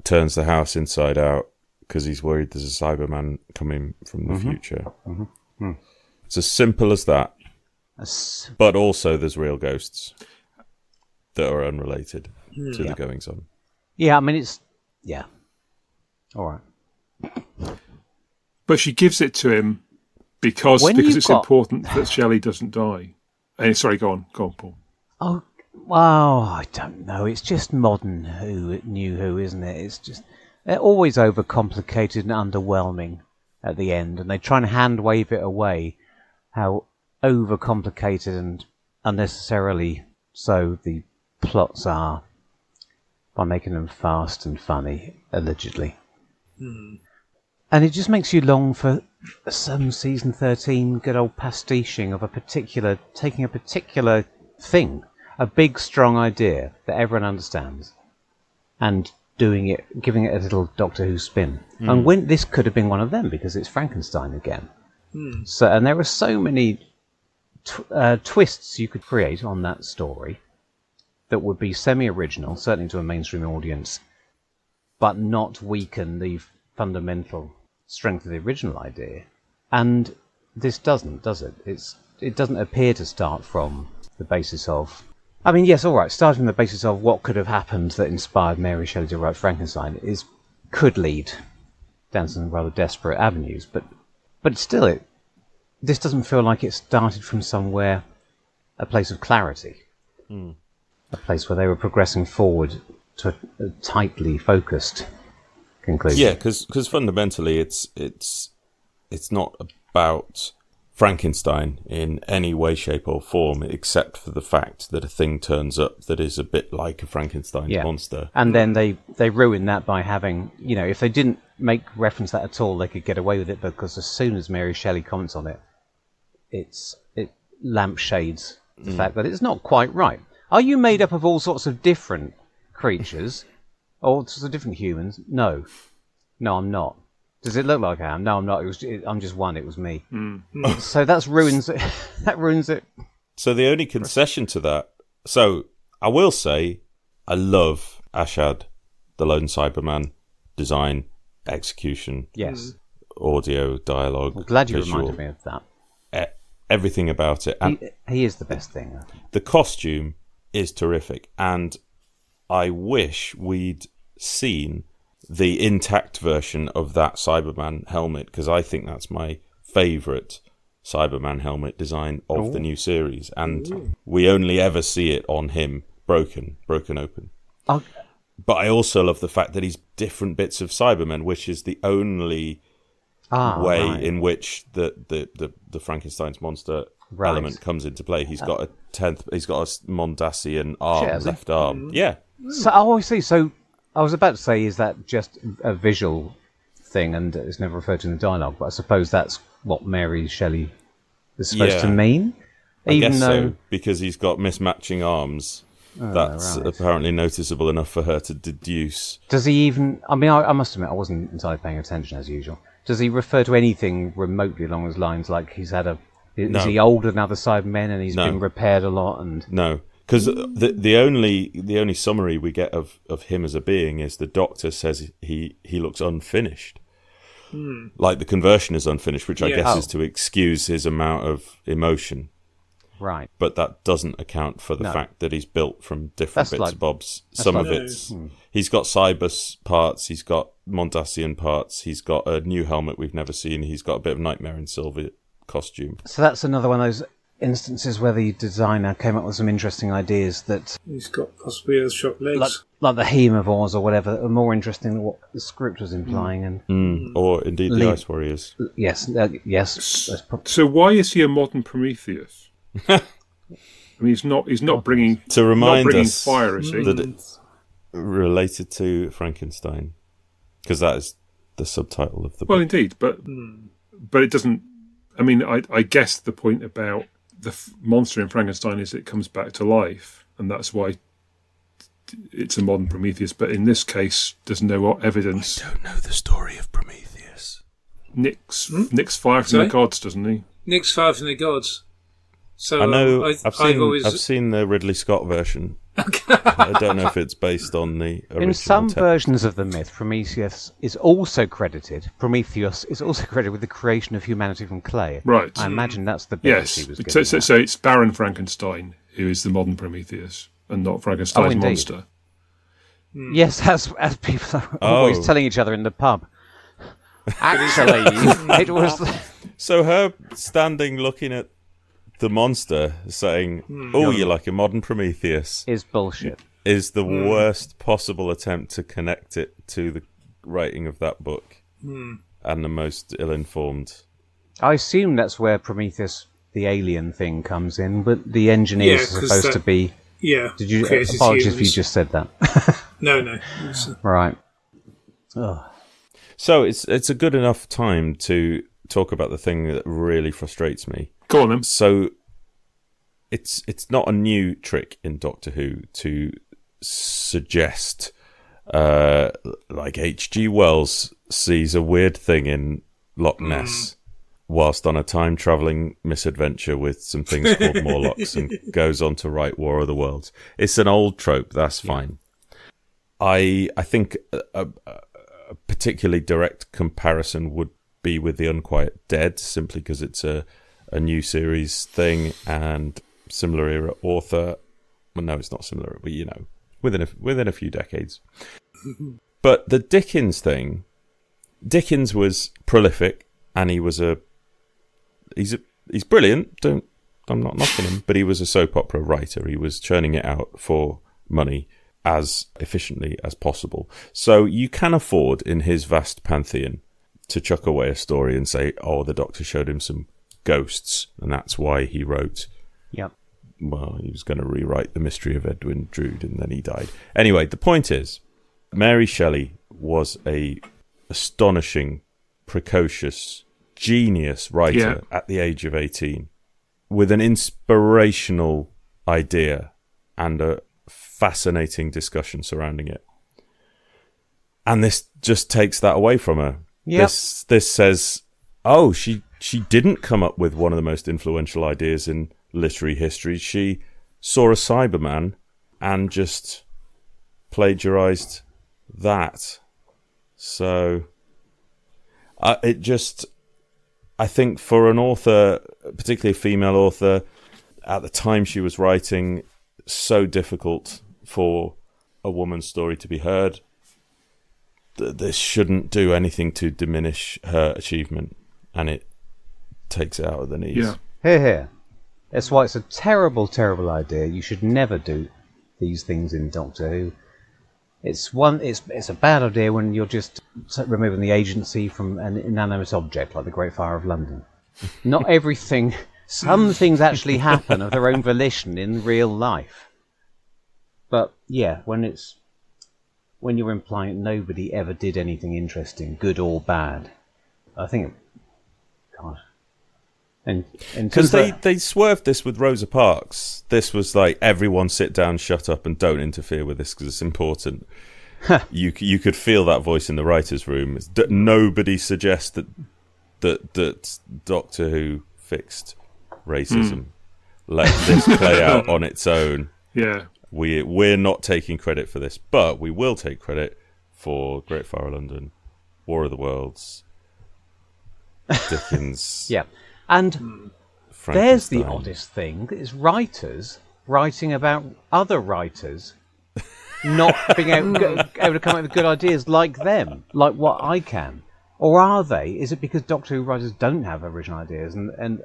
turns the house inside out because he's worried there's a Cyberman coming from the future. Mm-hmm. It's as simple as that. But also there's real ghosts that are unrelated to the goings-on. Yeah, I mean, it's... Yeah. All right. But she gives it to him because it's important that Shelley doesn't die. Sorry, go on, Paul. Oh, well, I don't know. It's just modern New Who, isn't it? It's just... They're always overcomplicated and underwhelming at the end, and they try and hand-wave it away, how overcomplicated and unnecessarily so the plots are, by making them fast and funny, allegedly. And it just makes you long for some season 13 good old pastiching of taking a particular thing, a big strong idea that everyone understands, and doing it, giving it a little Doctor Who spin. And this could have been one of them, because it's Frankenstein again. So, and there are so many twists you could create on that story that would be semi-original, certainly to a mainstream audience, but not weaken the fundamental strength of the original idea. And this doesn't, does it? It doesn't appear to start from the basis of... I mean, yes, all right, starting from the basis of what could have happened that inspired Mary Shelley to write Frankenstein could lead down some rather desperate avenues, but still, this doesn't feel like it started from somewhere, a place of clarity. A place where they were progressing forward to a tightly focused conclusion. Yeah, because fundamentally it's not about Frankenstein in any way, shape or form, except for the fact that a thing turns up that is a bit like a Frankenstein monster. And then they ruin that by having, if they didn't make reference to that at all, they could get away with it, because as soon as Mary Shelley comments on it, it lampshades the fact that it's not quite right. Are you made up of all sorts of different creatures? All sorts of different humans? No, I'm not. Does it look like I am? No, I'm not. I'm just one. It was me. So that ruins it. That ruins it. So the only concession to that... So I will say I love Ashad, the Lone Cyberman, design, execution, audio, dialogue. I'm glad you visual, reminded me of that. Everything about it. And he is the best thing. The costume is terrific. And I wish we'd seen the intact version of that Cyberman helmet, because I think that's my favourite Cyberman helmet design of the new series, and we only ever see it on him broken open. But I also love the fact that he's different bits of Cybermen, which is the only way in which the Frankenstein's monster element comes into play. He's got a Mondasian arm, left arm. Yeah. So, I see. So I was about to say, is that just a visual thing and it's never referred to in the dialogue? But I suppose that's what Mary Shelley is supposed to mean. I guess so, because he's got mismatching arms. That's apparently noticeable enough for her to deduce. Does he even... I mean, I must admit, I wasn't entirely paying attention as usual. Does he refer to anything remotely along those lines, like he's had a... Is he older than other Cybermen and he's been repaired a lot? And no, because the only summary we get of him as a being is the Doctor says he looks unfinished. Like the conversion is unfinished, which I guess is to excuse his amount of emotion. Right. But that doesn't account for the fact that he's built from different bits and bobs. Some of it's... He's got Cybus parts, he's got Mondasian parts, he's got a new helmet we've never seen, he's got a bit of Nightmare in Silver costume. So that's another one of those instances where the designer came up with some interesting ideas that... He's got possibly Earthshock legs. Like the Hemivores or whatever, are more interesting than what the script was implying. Or indeed the Ice Warriors. Yes. So why is he a modern Prometheus? I mean, he's not bringing to remind us fire, is he? That it's related to Frankenstein, because that is the subtitle of the book. Well, indeed, but it doesn't. I mean, I guess the point about the monster in Frankenstein is it comes back to life, and that's why it's a modern Prometheus. But in this case, there's no evidence. I don't know the story of Prometheus. Nick's fire from the gods, doesn't he? Nick's fire from the gods. So I know. I've seen the Ridley Scott version. I don't know if it's based on the original. In some text. versions of the myth, Prometheus is also credited with the creation of humanity from clay. Right. I imagine that's the bit yes. he was getting at. So it's Baron Frankenstein who is the modern Prometheus, and not Frankenstein's monster. Yes, as people are always telling each other in the pub. Actually, it was. So her standing looking at the monster saying, you're like a modern Prometheus, is bullshit. Is the worst possible attempt to connect it to the writing of that book, and the most ill-informed. I assume that's where Prometheus, the alien thing, comes in, but the engineers are supposed to be... Yeah. Did you? Apologies if you just said that. No. Right. Ugh. So it's a good enough time to talk about the thing that really frustrates me. Go on then. So it's not a new trick in Doctor Who to suggest, like H.G. Wells sees a weird thing in Loch Ness whilst on a time-travelling misadventure with some things called Morlocks and goes on to write War of the Worlds. It's an old trope, that's fine. I think a particularly direct comparison would be with The Unquiet Dead, simply because it's a new series thing and similar era author. Well, no, it's not similar, but within a few decades. But the Dickens thing, Dickens was prolific, and he's brilliant. I'm not knocking him, but he was a soap opera writer. He was churning it out for money as efficiently as possible. So you can afford, in his vast pantheon, to chuck away a story and say, oh, the Doctor showed him some ghosts, and that's why he wrote. Yep. Well, he was going to rewrite The Mystery of Edwin Drood, and then he died. Anyway, the point is, Mary Shelley was a astonishing, precocious, genius writer at the age of 18, with an inspirational idea and a fascinating discussion surrounding it. And this just takes that away from her. Yep. This says, oh, she didn't come up with one of the most influential ideas in literary history. She saw a Cyberman and just plagiarized that. So I think for an author, particularly a female author, at the time she was writing, so difficult for a woman's story to be heard. this shouldn't do anything to diminish her achievement, and it takes it out of the knees. Yeah. Here. That's why it's a terrible, terrible idea. You should never do these things in Doctor Who. It's a bad idea when you're just removing the agency from an inanimate object like the Great Fire of London. Not everything. Some things actually happen of their own volition in real life. But yeah, when you're implying nobody ever did anything interesting, good or bad, I think, God. And because they swerved this with Rosa Parks. This was like, everyone sit down, shut up, and don't interfere with this because it's important. You could feel that voice in the writers' room. Nobody suggests that Doctor Who fixed racism. Let this play out on its own. Yeah. We're not taking credit for this, but we will take credit for Great Fire of London, War of the Worlds, Dickens. Yeah. And there's the oddest thing, is writers writing about other writers not being able to come up with good ideas like them, like what I can. Or are they? Is it because Doctor Who writers don't have original ideas, and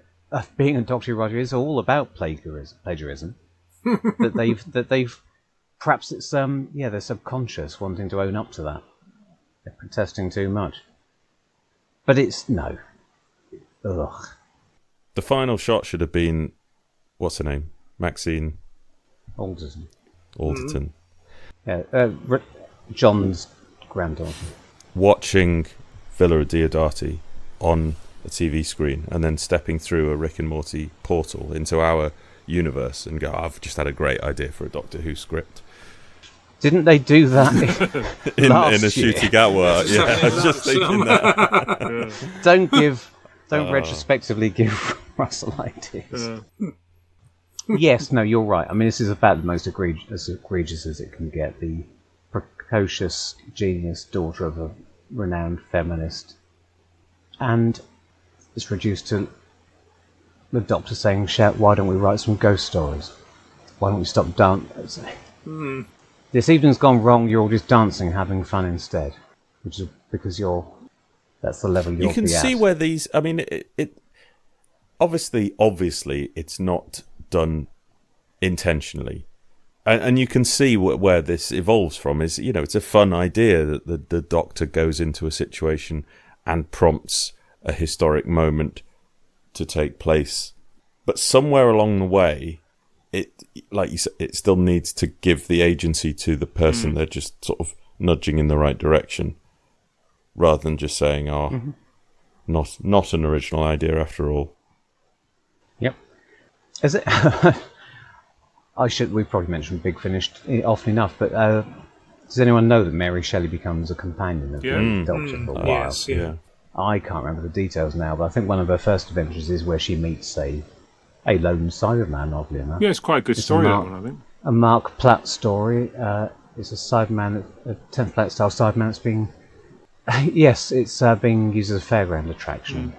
being a Doctor Who writer is all about plagiarism? that they've perhaps it's they're subconscious, wanting to own up to that. They're protesting too much. But it's no. Ugh. The final shot should have been, what's her name? Maxine Alderton. Yeah, John's granddaughter. Watching Villa Diodati on a TV screen and then stepping through a Rick and Morty portal into our universe and go, I've just had a great idea for a Doctor Who script. Didn't they do that in a year? shooting hour? Yeah, I was just thinking that. Don't retrospectively give Russell ideas. Yes, no, you're right. I mean, this is about the most egregious as it can get. The precocious genius daughter of a renowned feminist. And it's reduced to the Doctor saying, why don't we write some ghost stories? Why don't we stop dancing? This evening's gone wrong, you're all just dancing, having fun instead. Which is because that's the level you'll be at. You can see where these, I mean, it obviously it's not done intentionally. And you can see where this evolves from is, it's a fun idea that the Doctor goes into a situation and prompts a historic moment to take place. But somewhere along the way, it, like you said, it still needs to give the agency to the person they're just sort of nudging in the right direction, rather than just saying, not an original idea after all. Yep. Is it? We've probably mentioned Big Finish often enough, but does anyone know that Mary Shelley becomes a companion of the Doctor for a while? Yes, yeah. I can't remember the details now, but I think one of her first adventures is where she meets a lone Cyberman, oddly enough. Yeah, it's quite a good story, that one, I think. A Mark Platt story. It's a Cyberman, a 10th Planet style Cyberman that's being... yes, it's being used as a fairground attraction.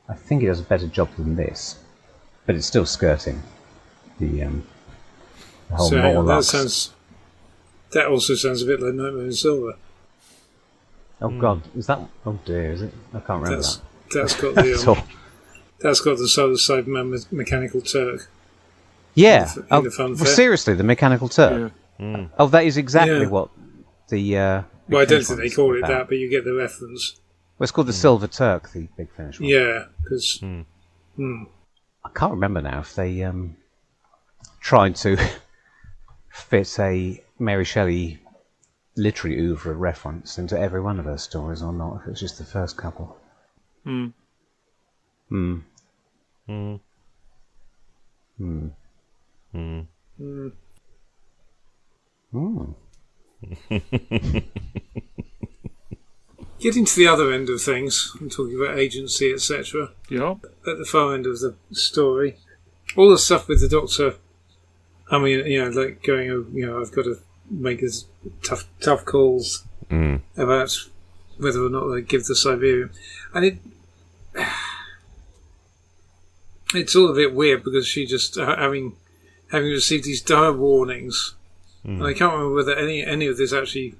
I think it does a better job than this, but it's still skirting the whole Morlocks. That also sounds a bit like Nightmare in Silver. Oh God, is that? Oh dear, is it? I can't remember that. That's got the that's got the sort of Cyberman Mechanical Turk. Yeah. In the fun fair. Seriously, the Mechanical Turk. Yeah. Oh, that is exactly what the. Well, I don't think they call it that, but you get the reference. Well, it's called the Silver Turk, the Big Finish one. Yeah, because I can't remember now if they tried to fit a Mary Shelley literary oeuvre reference into every one of her stories or not, if it was just the first couple. Getting to the other end of things, I'm talking about agency, etc. Yeah. At the far end of the story, all the stuff with the Doctor. I mean, like going, I've got to make his tough calls about whether or not they give the Siberian, and it's all a bit weird because she just having received these dire warnings, and I can't remember whether any of this actually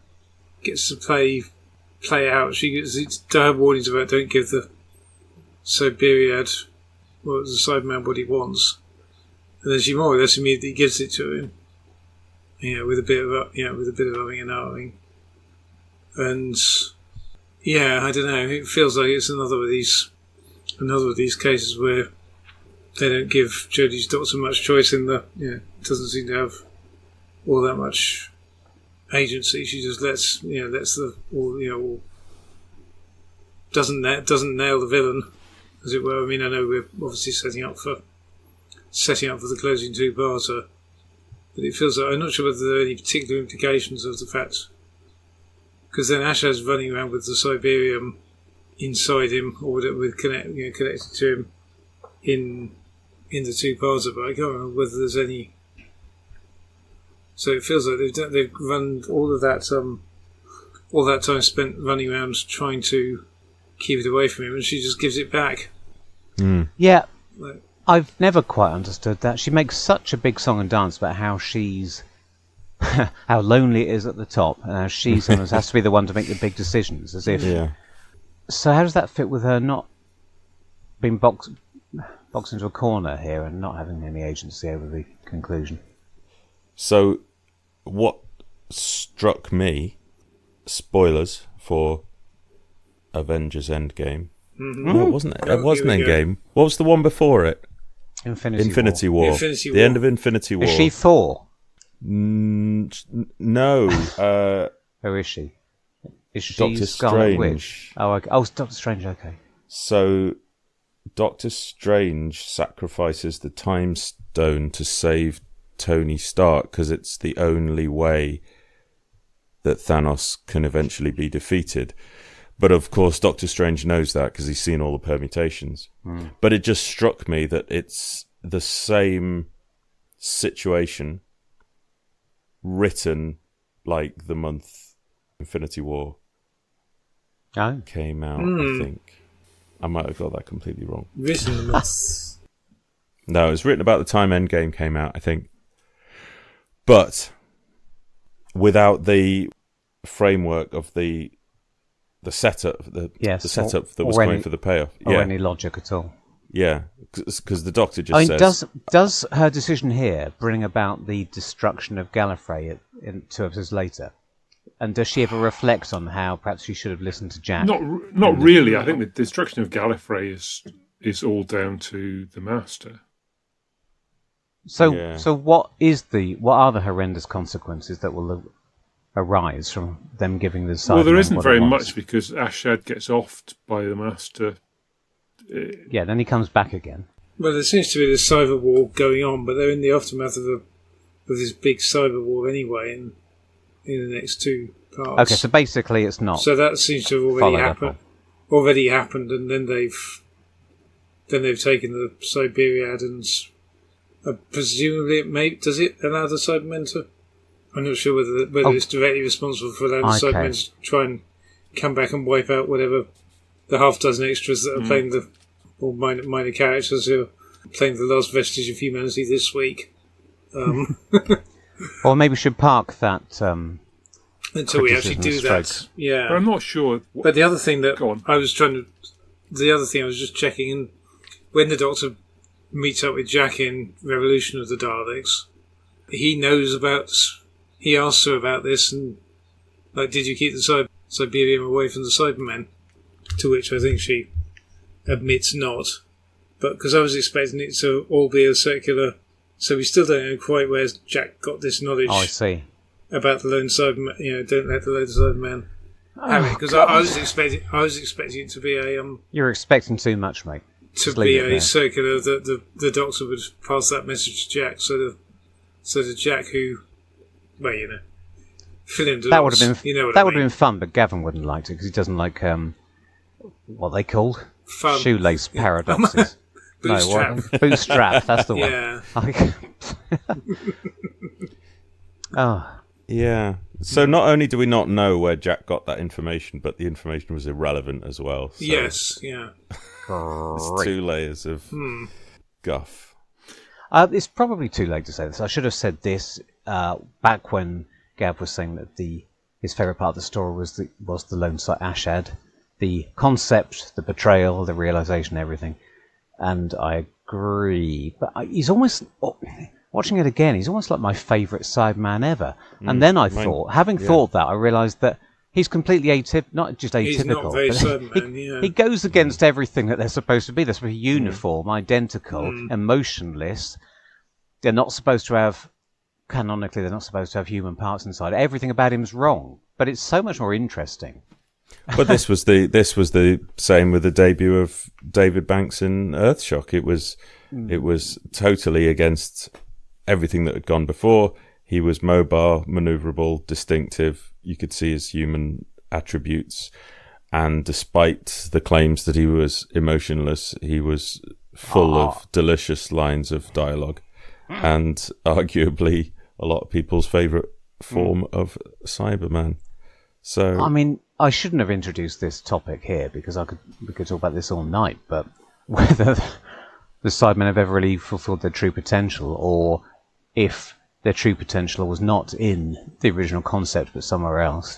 gets to play play out. She gets dire warnings about don't give the Siberiad, the Cyberman, what he wants, and then she more or less immediately gives it to him. With a bit of umming and ahhing, and I don't know. It feels like it's another of these cases where they don't give Jodie's doctor much choice in the. Doesn't seem to have all that much agency. She just lets the doesn't nail the villain, as it were. I mean, I know we're obviously setting up for the closing two-parter, but it feels like I'm not sure whether there are any particular implications of the fact, because then Ashad's running around with the Siberium inside him, or with connected to him in the two-parter, but I can't remember whether there's any. So it feels like they've run all that time spent running around trying to keep it away from him, and she just gives it back. Yeah, I've never quite understood that. She makes such a big song and dance about how she's how lonely it is at the top, and how she sometimes has to be the one to make the big decisions, as if. Yeah. So how does that fit with her not being boxed into a corner here and not having any agency over the conclusion? So, what struck me, spoilers for Avengers Endgame. No, it wasn't. It wasn't Endgame. What was the one before it? Infinity War. Infinity The War. end of Infinity War. Is she Thor? No. Who is she? Is she Doctor Scarlet Strange. Witch? Oh, okay. Oh, it's Doctor Strange. Okay. So, Doctor Strange sacrifices the Time Stone to save Tony Stark because it's the only way that Thanos can eventually be defeated. But of course, Doctor Strange knows that because he's seen all the permutations. But it just struck me that it's the same situation written like the month Infinity War came out, I think. I might have got that completely wrong. Written the month. No, it was written about the time Endgame came out, I think. But without the framework of the setup, the setup that was going for the payoff, or any logic at all. Yeah, because the Doctor just says. Does her decision here bring about the destruction of Gallifrey in 2 episodes later? And does she ever reflect on how perhaps she should have listened to Jack? Not really. I think the destruction of Gallifrey is all down to the Master. So what are the horrendous consequences that will arise from them giving the Cybermen? Well, there isn't very much much because Ashad gets offed by the Master. Yeah, then he comes back again. Well, there seems to be this cyber war going on, but they're in the aftermath of this big cyber war anyway in the next 2 parts. Okay, so basically it's not. So that seems to have already happened, and then they've taken the Siberiad, and presumably does it allow the Cybermen to? I'm not sure whether it's directly responsible for allowing the Cybermen to try and come back and wipe out whatever the half dozen extras that are playing or minor characters who are playing the last vestige of humanity this week. Or maybe we should park that until we actually do that. Yeah, but I'm not sure. But the other thing that I was just checking, and when the Doctor meets up with Jack in Revolution of the Daleks, he asks her about this, and did you keep the Siberium away from the Cybermen? To which I think she admits not, but because I was expecting it to all be a circular, so we still don't know quite where Jack got this knowledge. Oh, I see. About the lone Cyberman, don't let the lone Cyberman have it, because I was expecting it to be a You're expecting too much, mate. To be a circular that the Doctor would pass that message to Jack, so that Jack, who, well, fill in the that would have been would have been fun, but Gavin wouldn't like it because he doesn't like what they called shoelace paradoxes. Bootstrap. Bootstrap. That's the one. Yeah. Oh. Yeah. So not only do we not know where Jack got that information, but the information was irrelevant as well. So yes. Yeah. There's 2 layers of guff. It's probably too late to say this. I should have said this back when Gav was saying that the his favourite part of the story was the lone Ashad, the concept, the betrayal, the realisation, everything. And I agree, but he's almost, watching it again, he's almost like my favourite Cyberman ever. And then I thought, thought that, I realised that he's completely not just atypical. He's not very Cyberman, he goes against everything that they're supposed to be. They're supposed to be uniform, identical, emotionless. They're not supposed to have, canonically, they're not supposed to have human parts inside. Everything about him's wrong, but it's so much more interesting. But this was the same with the debut of David Banks in Earthshock. It was totally against everything that had gone before. He was mobile, maneuverable, distinctive. You could see his human attributes, and despite the claims that he was emotionless, he was full of delicious lines of dialogue, and arguably a lot of people's favourite form of Cyberman. So, I mean, I shouldn't have introduced this topic here because we could talk about this all night, but whether the Cybermen have ever really fulfilled their true potential, or if their true potential was not in the original concept but somewhere else.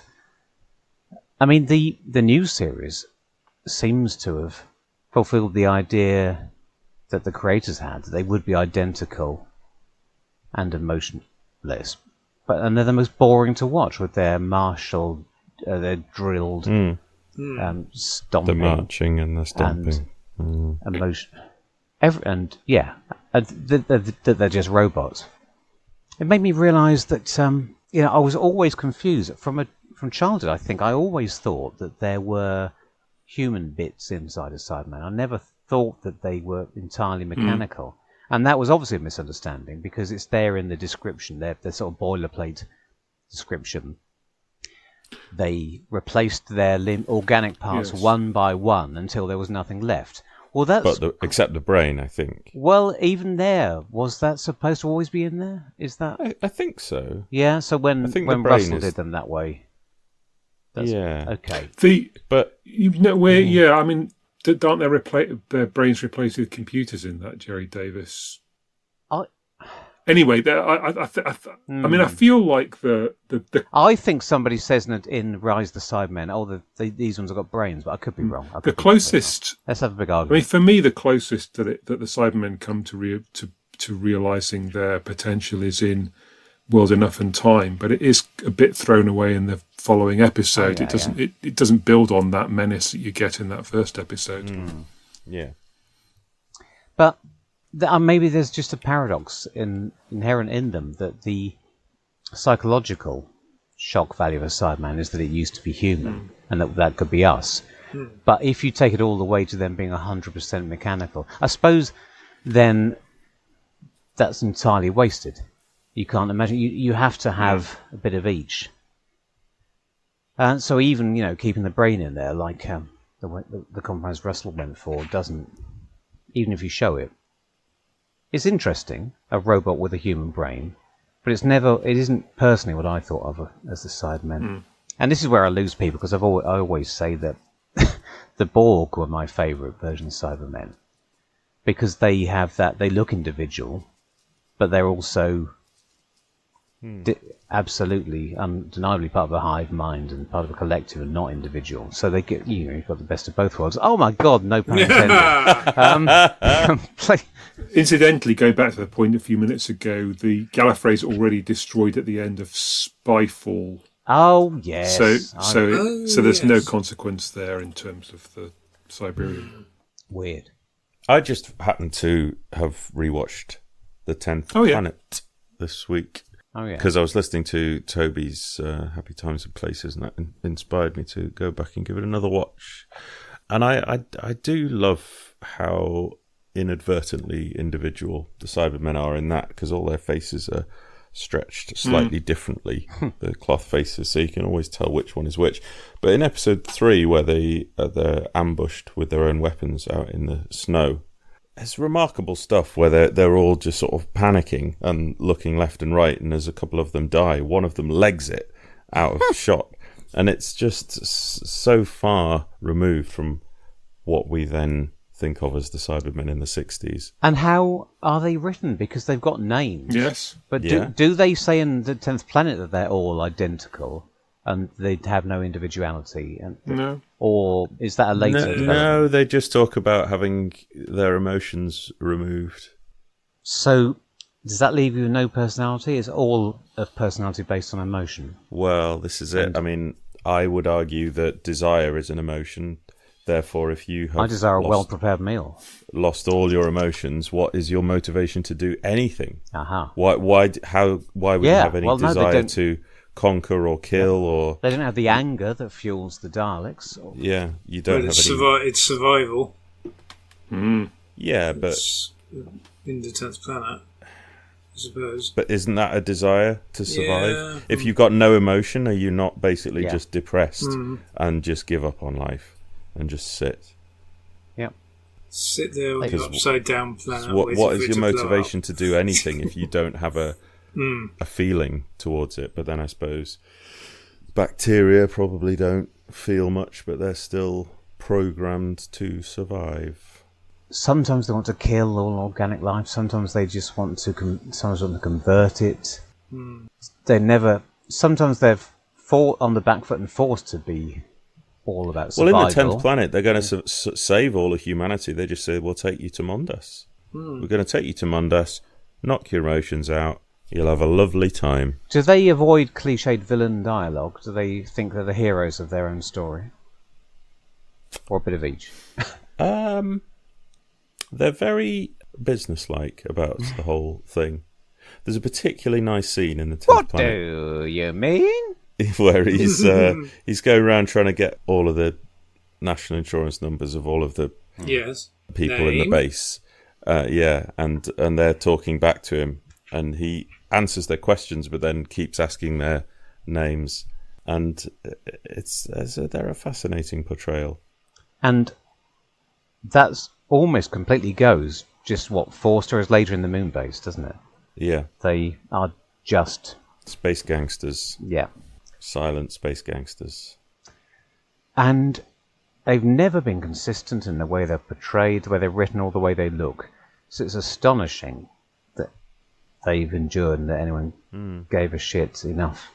I mean, the new series seems to have fulfilled the idea that the creators had, that they would be identical and emotionless. And they're the most boring to watch with their martial, their drilled stomping. The marching and the stomping. And emotion. That they're just robots. It made me realise that I was always confused from childhood. I think I always thought that there were human bits inside a Cyberman. I never thought that they were entirely mechanical, and that was obviously a misunderstanding because it's there in the description. Their sort of boilerplate description. They replaced their organic parts one by one until there was nothing left. Well, except the brain, I think. Well, even there, was that supposed to always be in there? Is that? I think so. Yeah. So when Russell did them that way, okay. I mean, aren't their brains replaced with computers in that, Jerry Davis? Anyway, I feel like the I think somebody says in Rise of the Cybermen, these ones have got brains, but I could be wrong. The closest. Let's have a big argument. I mean, for me, the closest that the Cybermen come to realizing their potential is in World Enough and Time, but it is a bit thrown away in the following episode. It doesn't build on that menace that you get in that first episode. Yeah, but. Maybe there's just a paradox inherent in them that the psychological shock value of a Cyberman is that it used to be human and that could be us. But if you take it all the way to them being 100% mechanical, I suppose then that's entirely wasted. You can't imagine. You have to have a bit of each. And so even keeping the brain in there, like the compromise Russell went for, doesn't, even if you show it. It's interesting, a robot with a human brain, but it isn't personally what I thought of as the Cybermen. And this is where I lose people, because I always say that the Borg were my favourite version of Cybermen, because they have they look individual, but they're also absolutely, undeniably part of a hive mind and part of a collective and not individual. So they get, you've got the best of both worlds. Oh my God, no pun intended. Incidentally, going back to the point a few minutes ago, the Gallifrey's already destroyed at the end of Spyfall. Oh yes. So there's no consequence there in terms of the Cyberian. Weird. I just happened to have rewatched The 10th Planet this week. Oh yeah. Because I was listening to Toby's Happy Times and Places, and that inspired me to go back and give it another watch. And I do love how inadvertently individual the Cybermen are in that, because all their faces are stretched slightly differently, the cloth faces, so you can always tell which one is which. But in episode 3, where they're ambushed with their own weapons out in the snow, it's remarkable stuff where they're all just sort of panicking and looking left and right, and as a couple of them die, one of them legs it out of shot, and it's just so far removed from what we then think of as the Cybermen in the 60s. And how are they written? Because they've got names. Yes. But do they say in the 10th Planet that they're all identical? and they'd have no individuality. And No. or is that a later development? No, they just talk about having their emotions removed. So does that leave you with no personality? Is all of personality based on emotion? Well, this is it. I mean, I would argue that desire is an emotion. Therefore, if you have I desire a well-prepared meal. lost all your emotions, what is your motivation to do anything? Aha. Why would you have any desire to conquer or kill or? They don't have the anger that fuels the Daleks. Yeah, you don't have It's, any. it's survival. Yeah, but It's in the 10th planet, I suppose. but isn't that a desire to survive? Yeah. If you've got no emotion, are you not basically Yeah. just depressed and just give up on life and just sit? Yep. Sit there with Because the upside down planet. What waiting is for it your to blow up. motivation to do anything if you don't have a feeling towards it? But then I suppose bacteria probably don't feel much, but they're still programmed to survive. Sometimes they want to kill all organic life. Sometimes they just want to. Sometimes want to convert it. They never. Sometimes they're on the back foot and forced to be all about survival. Well, in the 10th planet, they're going to save all of humanity. They just say, we'll take you to Mondas. We're going to take you to Mondas, knock your emotions out. You'll have a lovely time. Do they avoid cliched villain dialogue? Do they think they're the heroes of their own story? Or a bit of each? They're very businesslike about the whole thing. There's a particularly nice scene in the 10th What planet do you mean? where he's going around trying to get all of the national insurance numbers of all of the Yes. people in the base. And they're talking back to him, and he answers their questions, but then keeps asking their names, and they're a fascinating portrayal. And that's almost completely goes just what Forster is later in the moon base, doesn't it? Yeah, They are just space gangsters, yeah. silent space gangsters. And they've never been consistent in the way they're portrayed, the way they're written, or the way they look. So it's astonishing that they've endured and that anyone gave a shit enough.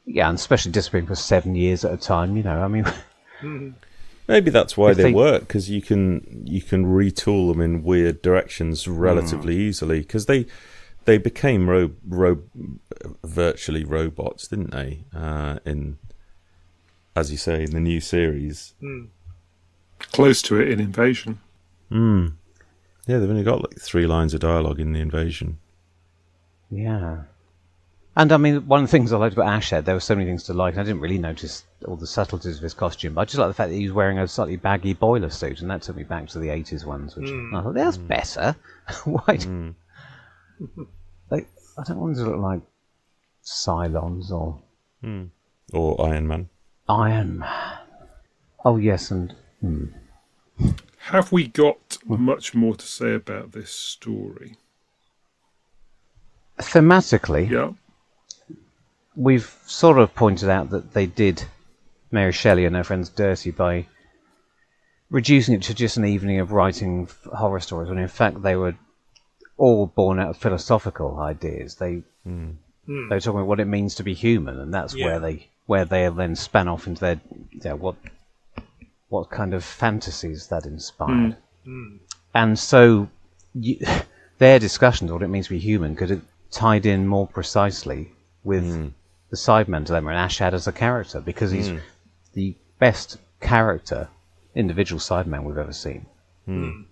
Yeah, and especially disappearing for 7 years at a time, I mean... Maybe that's why If they they- work, because you can retool them in weird directions relatively easily. Because they became virtually robots, didn't they? In, as you say, in the new series. Close to it in Invasion. Yeah, they've only got like 3 lines of dialogue in the Invasion. Yeah. And I mean, one of the things I liked about Ashhead, there were so many things to like, and I didn't really notice all the subtleties of his costume. But I just like the fact that he was wearing a slightly baggy boiler suit, and that took me back to the 80s ones, which I thought, that's better. Why? Like, I don't want them to look like Cylons or Or Iron Man. Iron Man. Oh, yes, and... Have we got much more to say about this story? Thematically, Yeah. we've sort of pointed out that they did Mary Shelley and her friends dirty by reducing it to just an evening of writing horror stories, when in fact they were all born out of philosophical ideas. They were talking about what it means to be human, and that's where they then span off into their what kind of fantasies that inspired. And so their discussions of what it means to be human could have tied in more precisely with the Sidemen dilemma and Ashad as a character, because he's the best character, individual Sideman we've ever seen. And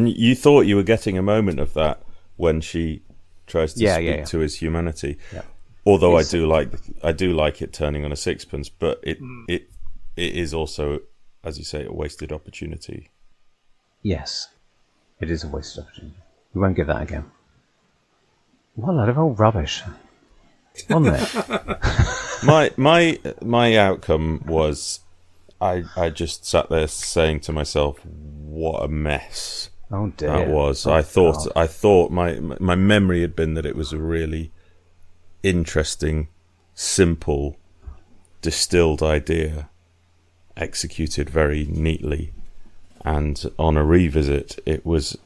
you thought you were getting a moment of that when she tries to speak to his humanity. Yeah. Although I do like it turning on a sixpence, but it is also, as you say, a wasted opportunity. Yes, it is a wasted opportunity. We won't give that again. What a load of old rubbish, wasn't it? my outcome was, I just sat there saying to myself, what a mess Oh dear, that was. Oh, I thought God. my memory had been that it was a really interesting, simple, distilled idea, executed very neatly, and on a revisit it was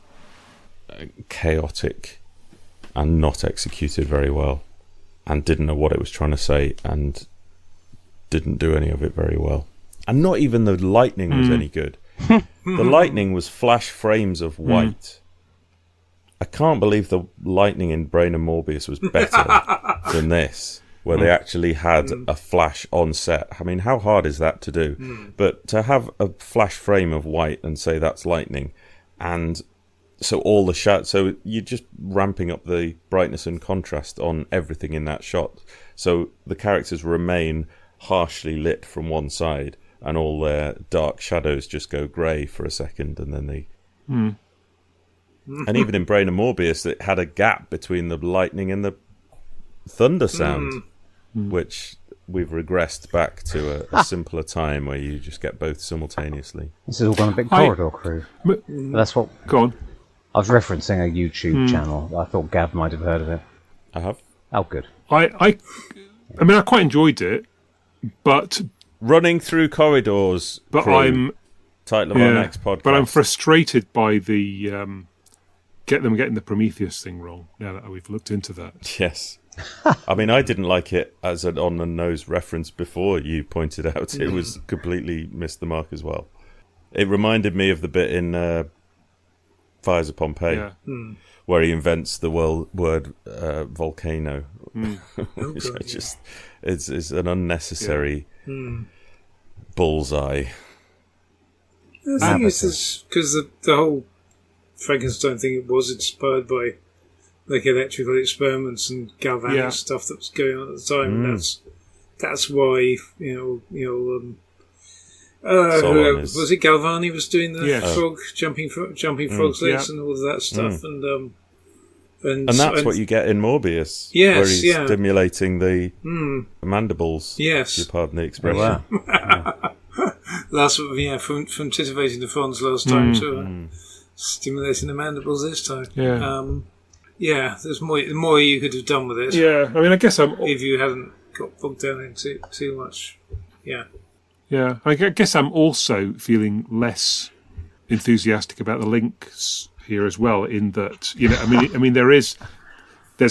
chaotic and not executed very well, and didn't know what it was trying to say, and didn't do any of it very well. And not even the lightning was any good. The lightning was flash frames of white. I can't believe the lightning in Brain of Morbius was better than this, where they actually had a flash on set. I mean, how hard is that to do? But to have a flash frame of white and say that's lightning, and so all the so you're just ramping up the brightness and contrast on everything in that shot. So the characters remain harshly lit from one side, and all their dark shadows just go grey for a second, and then they... And even in Brain of Morbius, it had a gap between the lightning and the thunder sound, which we've regressed back to a simpler time where you just get both simultaneously. This has all gone a bit corridor crew. That's what... Go on. I was referencing a YouTube channel. I thought Gav might have heard of it. I have. Oh, good. I mean, I quite enjoyed it, but... Running through corridors, but crew, I'm... title of our next podcast. But I'm frustrated by the... getting the Prometheus thing wrong, now that we've looked into that. Yes. I mean, I didn't like it as an on-the-nose reference before you pointed out. It was completely missed the mark as well. It reminded me of the bit in Fires of Pompeii, where he invents the word volcano. Which I just... It's an unnecessary bullseye. I think it's because the whole Frankenstein thing, it was inspired by like electrical experiments and galvanic stuff that was going on at the time, and that's why was it Galvani was doing the frog jumping frog's legs and all of that stuff, and that's what you get in Morbius, where he's stimulating the mandibles. Yes, if you pardon the expression. From titivating the fronds last time to stimulating the mandibles this time. There's more you could have done with it. Yeah, I mean, I guess if you hadn't got bogged down into too much. Yeah, I guess I'm also feeling less enthusiastic about the links here as well. In that, I mean, there's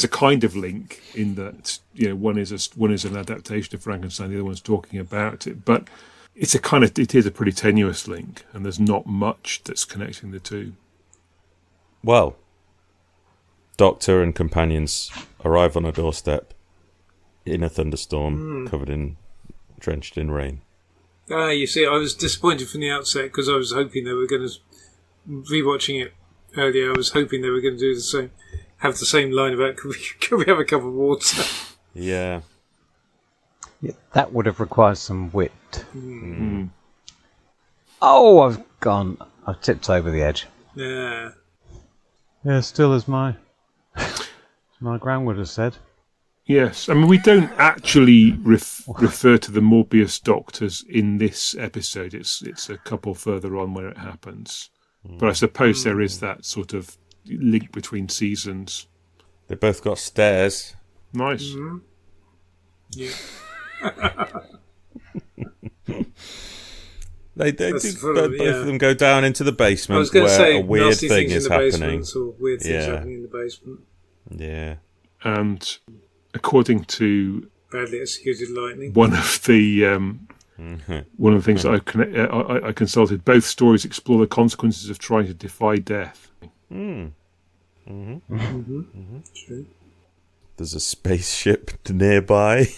a kind of link in that, one is an adaptation of Frankenstein, the other one's talking about it, but it is a pretty tenuous link, and there's not much that's connecting the two. Well, Doctor and companions arrive on a doorstep in a thunderstorm, drenched in rain. You see, I was disappointed from the outset because I was hoping they were going to, rewatching it earlier, I was hoping they were going to do the same, have the same line about could we have a cup of water? Yeah. That would have required some wit. Oh, I've tipped over the edge. Yeah. Yeah, still as my gran would have said. Yes, I mean, we don't actually refer to the Morbius doctors in this episode. It's a couple further on where it happens. But I suppose there is that sort of link between seasons. They both got stairs. Nice. Yeah. Both of them go down into the basement where a weird thing is happening. Or weird things happening in the basement. Yeah. And according to badly executed lightning, one of the things that I consulted, both stories explore the consequences of trying to defy death. True. There's a spaceship nearby.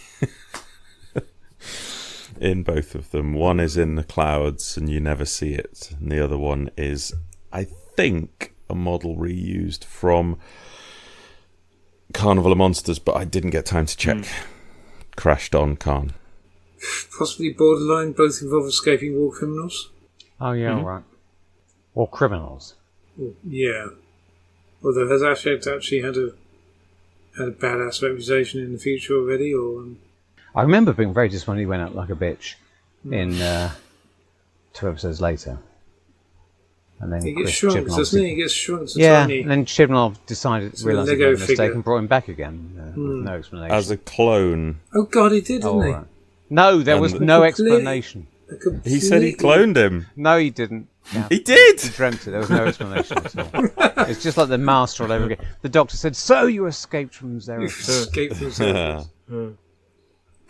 In both of them. One is in the clouds and you never see it. And the other one is, I think, a model reused from Carnival of Monsters, but I didn't get time to check. Crashed on Khan. Possibly borderline, both involve escaping war criminals. Oh, yeah, all right. Or criminals. Yeah. Although has Ashett actually had a badass reputation in the future already, or... I remember being very disappointed he went out like a bitch in 2 episodes later. And then he gets shrunk, doesn't he? He gets shrunk to tiny. And then Chibnall realised he made a mistake and brought him back again with no explanation. As a clone. Oh God, he did, didn't he? Right. No, there was no explanation. He said he cloned him. No, he didn't. Yeah. He did! He dreamt it. There was no explanation at all. It's just like the master all over again. The doctor said, "So you escaped from Zereth." Escaped from Zereth.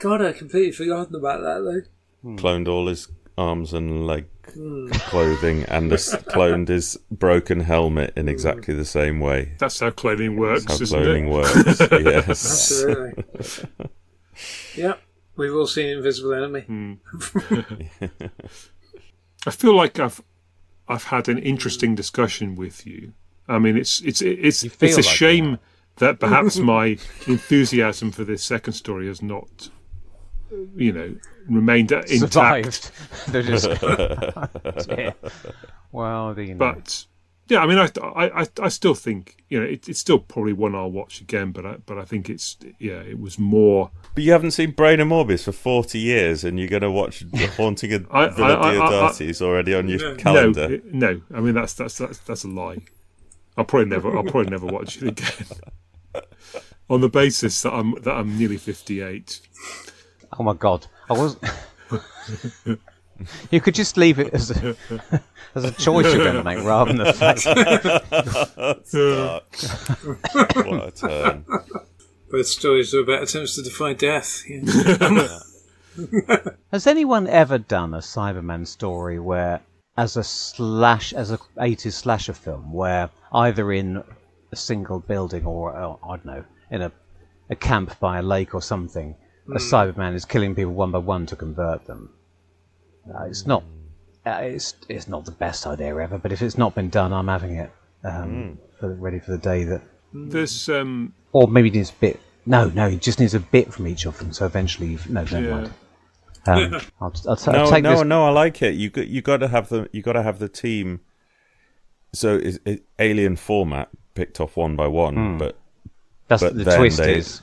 God, I completely forgotten about that, though. Cloned all his arms and leg clothing, and cloned his broken helmet in exactly the same way. That's how cloning works, That's how isn't cloning it? works. Yes. Absolutely. Yep, we've all seen Invisible Enemy. I feel like I've had an interesting discussion with you. I mean, it's a shame that perhaps my enthusiasm for this second story has not, remained intact. Survived. Yeah. Well, But yeah, I mean, I still think it's still probably one I'll watch again. But I think it was more. But you haven't seen Brain of Morbius for 40 years, and you're going to watch The Haunting of Villa Diodati is already on your calendar. No, I mean that's a lie. I'll probably never watch it again. On the basis that I'm nearly 58. Oh my God, I was. You could just leave it as a choice you're going to make, rather than the fact. What a turn! Both stories are about attempts to defy death. Yeah. Has anyone ever done a Cyberman story where, as a 80s slasher film, where either in a single building or I don't know, in a camp by a lake or something, a Cyberman is killing people one by one to convert them? It's not the best idea ever, but if it's not been done, I'm having it ready for the day that. There's or maybe it needs a bit. No, he just needs a bit from each of them. So eventually, never mind. I'll take this. No, I like it. You got to have the team. So it's alien format picked off one by one, but the twist is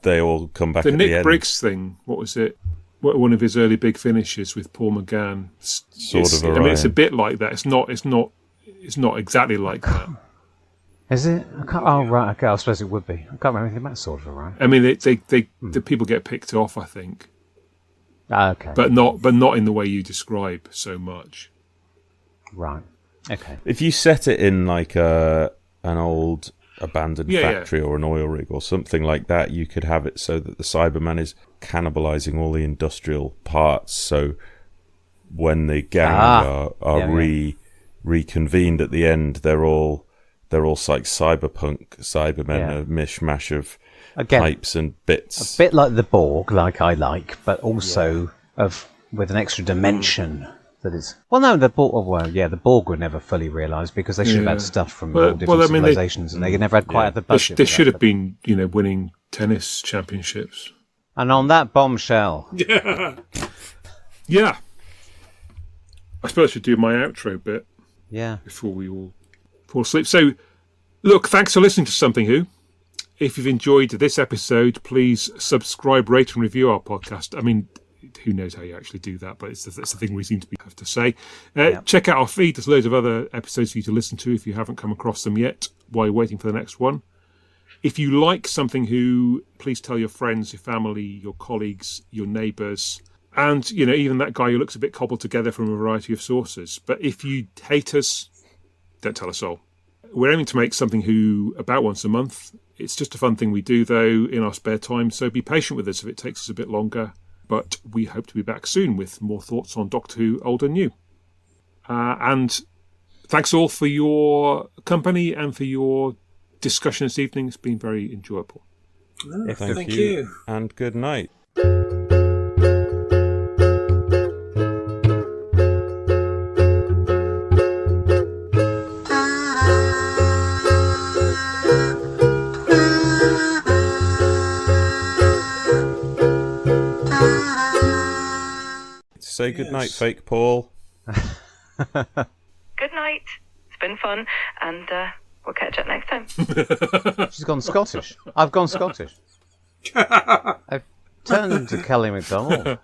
they all come back. The at Nick the end. Briggs thing. What was it? One of his early big finishes with Paul McGann. Sword of Orion. I mean, it's a bit like that. It's not exactly like that. Is it? I can't. Oh right, okay. I suppose it would be. I can't remember anything about Sword of Orion. I mean, the people get picked off, I think. Okay. But not in the way you describe so much. Right. Okay. If you set it in like an old abandoned factory or an oil rig or something like that, you could have it so that the Cyberman is cannibalizing all the industrial parts. So when the gang are reconvened at the end, they're all like cyberpunk Cybermen, a mishmash of pipes and bits. A bit like the Borg, I like, but also with an extra dimension. That is. Well, no, the Borg. Well, the Borg were never fully realised because they should have had stuff from all different civilizations, and they never had quite had the budget. They should have been, winning tennis championships. And on that bombshell, yeah. I suppose I should do my outro bit. Yeah. Before we all fall asleep. So, look, thanks for listening to Something Who. If you've enjoyed this episode, please subscribe, rate, and review our podcast. I mean, who knows how you actually do that, but it's the thing we seem to have to say. Check out our feed. There's loads of other episodes for you to listen to if you haven't come across them yet while you're waiting for the next one. If you like Something Who, please tell your friends, your family, your colleagues, your neighbours, and even that guy who looks a bit cobbled together from a variety of sources. But if you hate us, don't tell a soul. We're aiming to make Something Who about once a month. It's just a fun thing we do, though, in our spare time, so be patient with us if it takes us a bit longer. But we hope to be back soon with more thoughts on Doctor Who, old and new. And thanks all for your company and for your discussion this evening. It's been very enjoyable. Thank you. And good night. Say good night, fake Paul. Good night. It's been fun, and we'll catch up next time. She's gone Scottish. I've gone Scottish. I've turned into Kelly MacDonald.